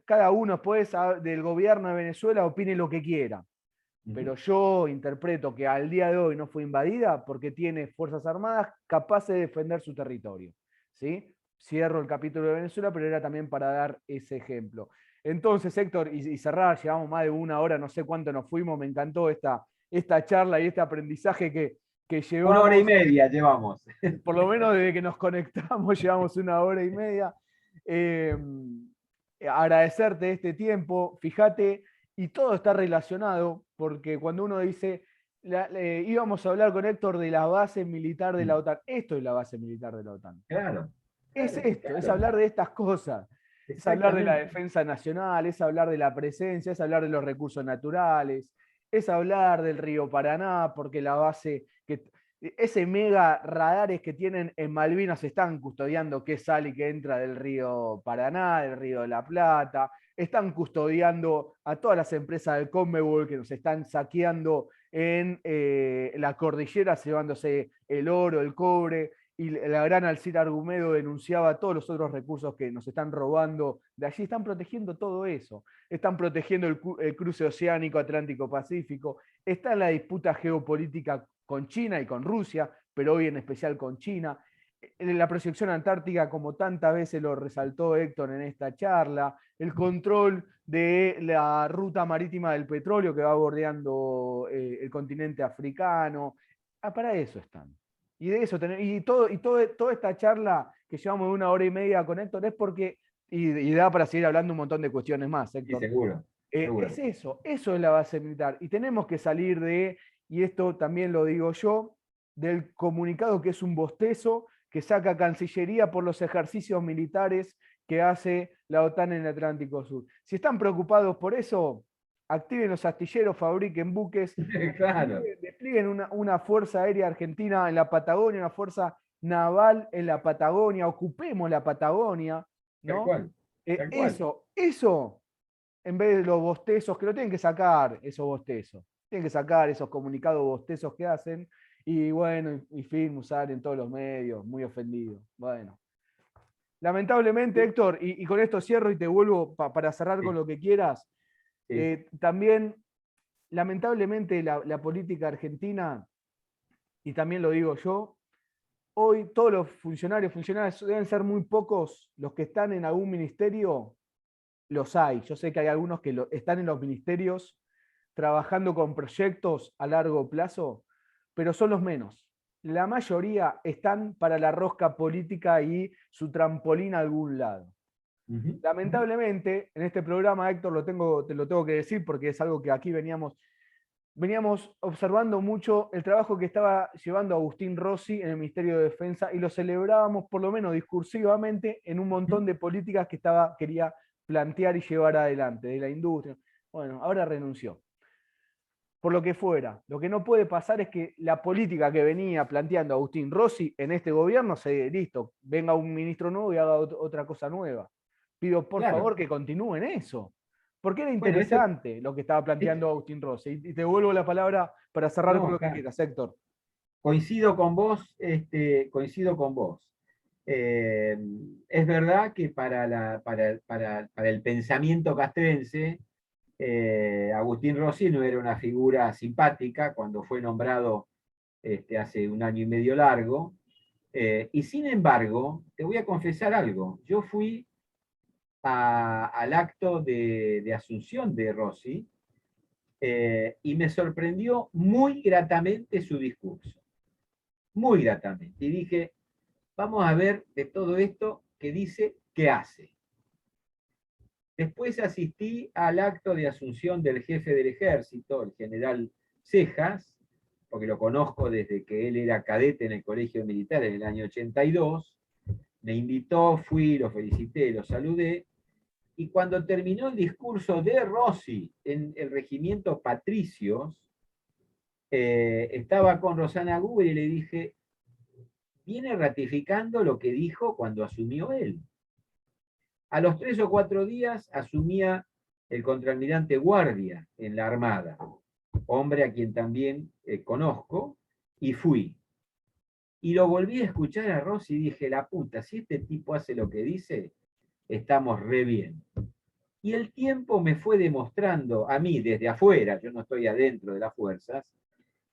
Cada uno pues del gobierno de Venezuela opine lo que quiera, Ujú. pero yo interpreto que al día de hoy no fue invadida porque tiene fuerzas armadas capaces de defender su territorio. ¿Sí? Cierro el capítulo de Venezuela, pero era también para dar ese ejemplo. Entonces, Héctor, y cerrar, llevamos más de una hora, no sé cuánto nos fuimos, me encantó esta charla y este aprendizaje que Una hora y llevamos, media llevamos. por lo menos desde que nos conectamos, llevamos una hora y media. Eh, Agradecerte este tiempo, fíjate, y todo está relacionado, porque cuando uno dice, íbamos a hablar con Héctor de la base militar de la OTAN, esto es la base militar de la OTAN. Claro, Es claro, esto, es claro, hablar de estas cosas, es hablar de la exactamente. defensa nacional, es hablar de la presencia, es hablar de los recursos naturales, es hablar del río Paraná, porque la base, ese mega radares que tienen en Malvinas están custodiando qué sale y qué entra del río Paraná, del río de la Plata, están custodiando a todas las empresas del Conmebol que nos están saqueando en la cordillera, llevándose el oro, el cobre, y la gran Alcira Argumedo denunciaba todos los otros recursos que nos están robando de allí. Están protegiendo todo eso. Están protegiendo el cruce oceánico Atlántico-Pacífico. Está en la disputa geopolítica con China y con Rusia, pero hoy en especial con China. En la proyección antártica, como tantas veces lo resaltó Héctor en esta charla, el control de la ruta marítima del petróleo que va bordeando el continente africano. Para eso están. Y de eso toda esta charla que llevamos de una hora y media con Héctor es porque, y da para seguir hablando un montón de cuestiones más, Sí, Héctor. seguro, seguro. Es eso es la base militar. Y tenemos que salir y esto también lo digo yo, del comunicado que es un bostezo que saca Cancillería por los ejercicios militares que hace la OTAN en el Atlántico Sur. Si están preocupados por eso, activen los astilleros, fabriquen buques, Claro, desplieguen una fuerza aérea argentina en la Patagonia, una fuerza naval en la Patagonia, ocupemos la Patagonia, tal ¿no? cual, tal cual. Eso, en vez de los bostezos, que lo tienen que sacar, esos bostezos, tienen que sacar esos comunicados bostezos que hacen, y bueno, y fin, usar en todos los medios, muy ofendido. Bueno, lamentablemente, Sí, Héctor, y con esto cierro y te vuelvo para cerrar con sí, lo que quieras, sí. también, lamentablemente, la política argentina, y también lo digo yo, hoy todos los funcionarios deben ser muy pocos los que están en algún ministerio, los hay. Yo sé que hay algunos que están en los ministerios trabajando con proyectos a largo plazo, pero son los menos. La mayoría están para la rosca política y su trampolín a algún lado. Ujú, ujú. Lamentablemente, en este programa, Héctor, te lo tengo que decir porque es algo que aquí veníamos observando mucho el trabajo que estaba llevando Agustín Rossi en el Ministerio de Defensa y lo celebrábamos, por lo menos discursivamente, en un montón de políticas que quería plantear y llevar adelante, de la industria. Bueno, ahora renunció. Por lo que fuera. Lo que no puede pasar es que la política que venía planteando Agustín Rossi en este gobierno listo, venga un ministro nuevo y haga otra cosa nueva. Pido por Claro. favor que continúen eso. Porque era Bueno, interesante lo que estaba planteando Agustín Rossi. Y te devuelvo la palabra para cerrar con no, lo que quieras, Héctor. coincido con vos, coincido con vos. Eh, es verdad que para el pensamiento castrense, Agustín Rossi no era una figura simpática cuando fue nombrado hace un año y medio largo. Y sin embargo, te voy a confesar algo. Yo fui al acto de asunción de Rossi y me sorprendió muy gratamente su discurso. Muy gratamente. Y dije, vamos a ver de todo esto que dice, qué hace. Después asistí al acto de asunción del jefe del ejército, el general Cejas, porque lo conozco desde que él era cadete en el colegio militar en el año 82. Me invitó, fui, lo felicité, lo saludé. Y cuando terminó el discurso de Rossi en el regimiento Patricios, estaba con Rosana Guber y le dije, viene ratificando lo que dijo cuando asumió él. A los 3 o 4 días asumía el contraalmirante Guardia en la Armada, hombre a quien también conozco, y fui. Y lo volví a escuchar a Rossi y dije, la puta, si este tipo hace lo que dice, estamos re bien. Y el tiempo me fue demostrando, a mí desde afuera, yo no estoy adentro de las fuerzas,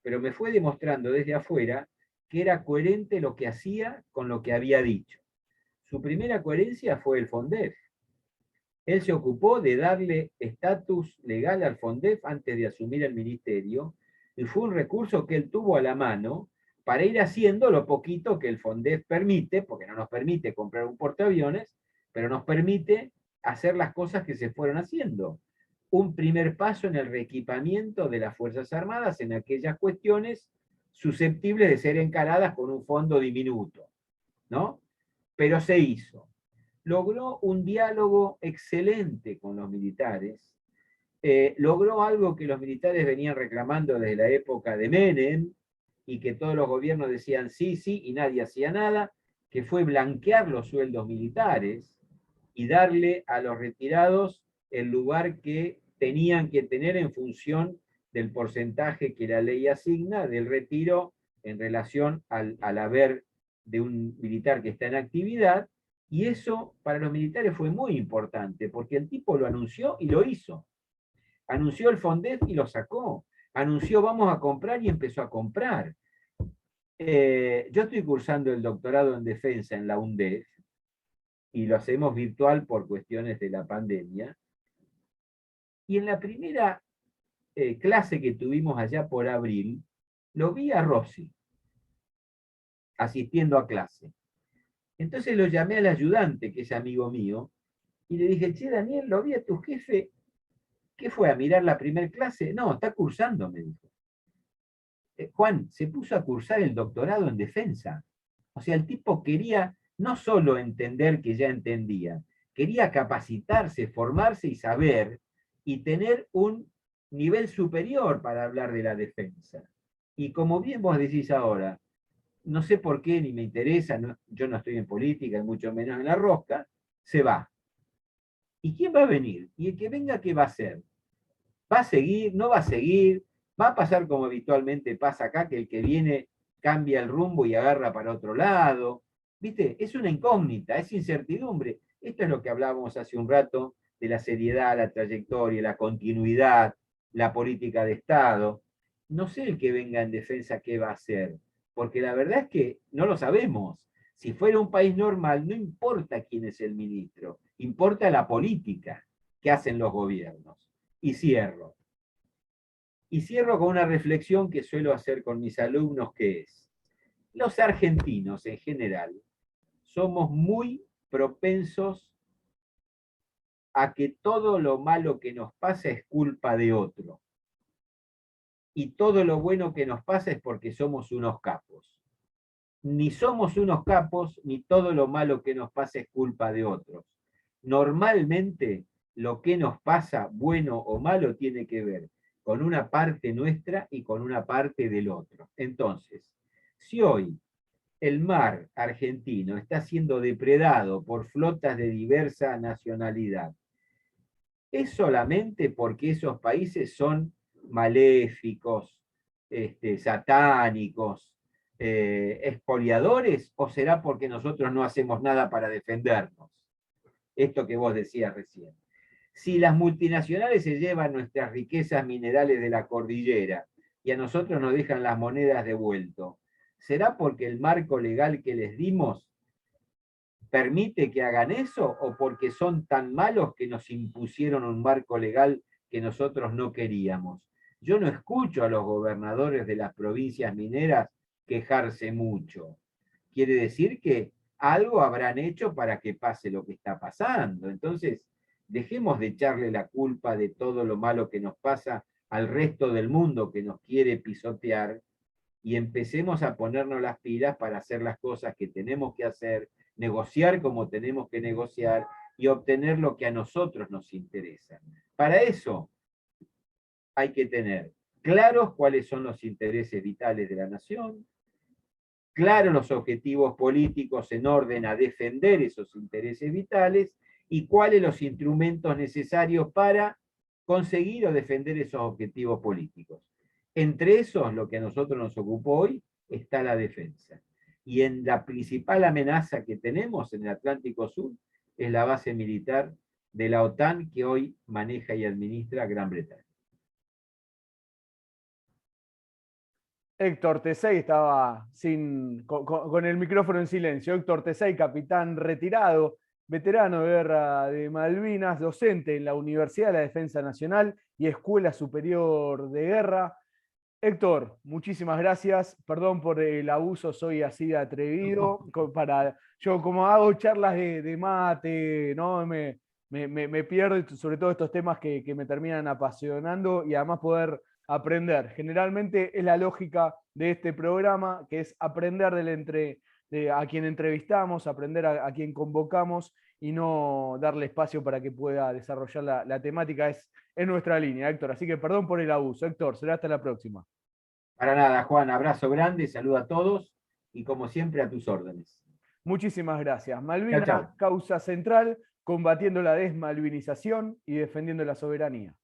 pero me fue demostrando desde afuera que era coherente lo que hacía con lo que había dicho. Su primera coherencia fue el FONDEF. Él se ocupó de darle estatus legal al FONDEF antes de asumir el ministerio, y fue un recurso que él tuvo a la mano para ir haciendo lo poquito que el FONDEF permite, porque no nos permite comprar un portaaviones, pero nos permite hacer las cosas que se fueron haciendo. Un primer paso en el reequipamiento de las Fuerzas Armadas en aquellas cuestiones susceptibles de ser encaradas con un fondo diminuto, ¿no? Pero se hizo. Logró un diálogo excelente con los militares, logró algo que los militares venían reclamando desde la época de Menem, y que todos los gobiernos decían sí, sí, y nadie hacía nada, que fue blanquear los sueldos militares y darle a los retirados el lugar que tenían que tener en función del porcentaje que la ley asigna del retiro en relación al haber de un militar que está en actividad. Y eso para los militares fue muy importante, porque el tipo lo anunció y lo hizo. Anunció el FONDEF y lo sacó. Anunció vamos a comprar y empezó a comprar. Yo estoy cursando el doctorado en defensa en la UNDEF y lo hacemos virtual por cuestiones de la pandemia. Y en la primera clase que tuvimos allá por abril, lo vi a Rossi asistiendo a clase. Entonces lo llamé al ayudante, que es amigo mío, y le dije, che, Daniel, lo vi a tu jefe. ¿Qué fue? ¿A mirar la primera clase? No, está cursando, me dijo. Juan, se puso a cursar el doctorado en defensa. O sea, el tipo quería no solo entender que ya entendía, quería capacitarse, formarse y saber, y tener un nivel superior para hablar de la defensa. Y como bien vos decís ahora, no sé por qué, ni me interesa, no, yo no estoy en política, y mucho menos en la rosca, se va. ¿Y quién va a venir? Y el que venga, ¿qué va a hacer? ¿Va a seguir? ¿No va a seguir? ¿Va a pasar como habitualmente pasa acá, que el que viene cambia el rumbo y agarra para otro lado? ¿Viste? Es una incógnita, es incertidumbre. Esto es lo que hablábamos hace un rato de la seriedad, la trayectoria, la continuidad, la política de Estado. No sé el que venga en defensa qué va a hacer, porque la verdad es que no lo sabemos. Si fuera un país normal, no importa quién es el ministro, importa la política que hacen los gobiernos. Y cierro. Y cierro con una reflexión que suelo hacer con mis alumnos, que es, los argentinos en general somos muy propensos a que todo lo malo que nos pasa es culpa de otro. Y todo lo bueno que nos pasa es porque somos unos capos. Ni somos unos capos, ni todo lo malo que nos pasa es culpa de otros. Normalmente lo que nos pasa, bueno o malo, tiene que ver con una parte nuestra y con una parte del otro. Entonces, si hoy el mar argentino está siendo depredado por flotas de diversa nacionalidad, ¿es solamente porque esos países son maléficos, satánicos, expoliadores, o será porque nosotros no hacemos nada para defendernos? Esto que vos decías recién. Si las multinacionales se llevan nuestras riquezas minerales de la cordillera y a nosotros nos dejan las monedas de vuelto, ¿Será porque el marco legal que les dimos permite que hagan eso o porque son tan malos que nos impusieron un marco legal que nosotros no queríamos? Yo no escucho a los gobernadores de las provincias mineras quejarse mucho. Quiere decir que algo habrán hecho para que pase lo que está pasando. Entonces, dejemos de echarle la culpa de todo lo malo que nos pasa al resto del mundo que nos quiere pisotear y empecemos a ponernos las pilas para hacer las cosas que tenemos que hacer, negociar como tenemos que negociar y obtener lo que a nosotros nos interesa. Para eso hay que tener claros cuáles son los intereses vitales de la nación, claros los objetivos políticos en orden a defender esos intereses vitales y cuáles los instrumentos necesarios para conseguir o defender esos objetivos políticos. Entre esos, lo que a nosotros nos ocupó hoy, está la defensa. Y en la principal amenaza que tenemos en el Atlántico Sur es la base militar de la OTAN que hoy maneja y administra Gran Bretaña. Héctor Tesey estaba con el micrófono en silencio. Héctor Tesey, capitán retirado, veterano de guerra de Malvinas, docente en la Universidad de la Defensa Nacional y Escuela Superior de Guerra. Héctor, muchísimas gracias. Perdón por el abuso, soy así de atrevido. Yo como hago charlas de mate, ¿no? Me pierdo, sobre todo estos temas que me terminan apasionando y además poder aprender. Generalmente es la lógica de este programa, que es aprender a quien entrevistamos, aprender a quien convocamos y no darle espacio para que pueda desarrollar la temática. Es nuestra línea, Héctor. Así que perdón por el abuso. Héctor, será hasta la próxima. Para nada, Juan, abrazo grande, saludo a todos y como siempre a tus órdenes. Muchísimas gracias. Chao, Malvinas, chao. causa central, combatiendo la desmalvinización y defendiendo la soberanía.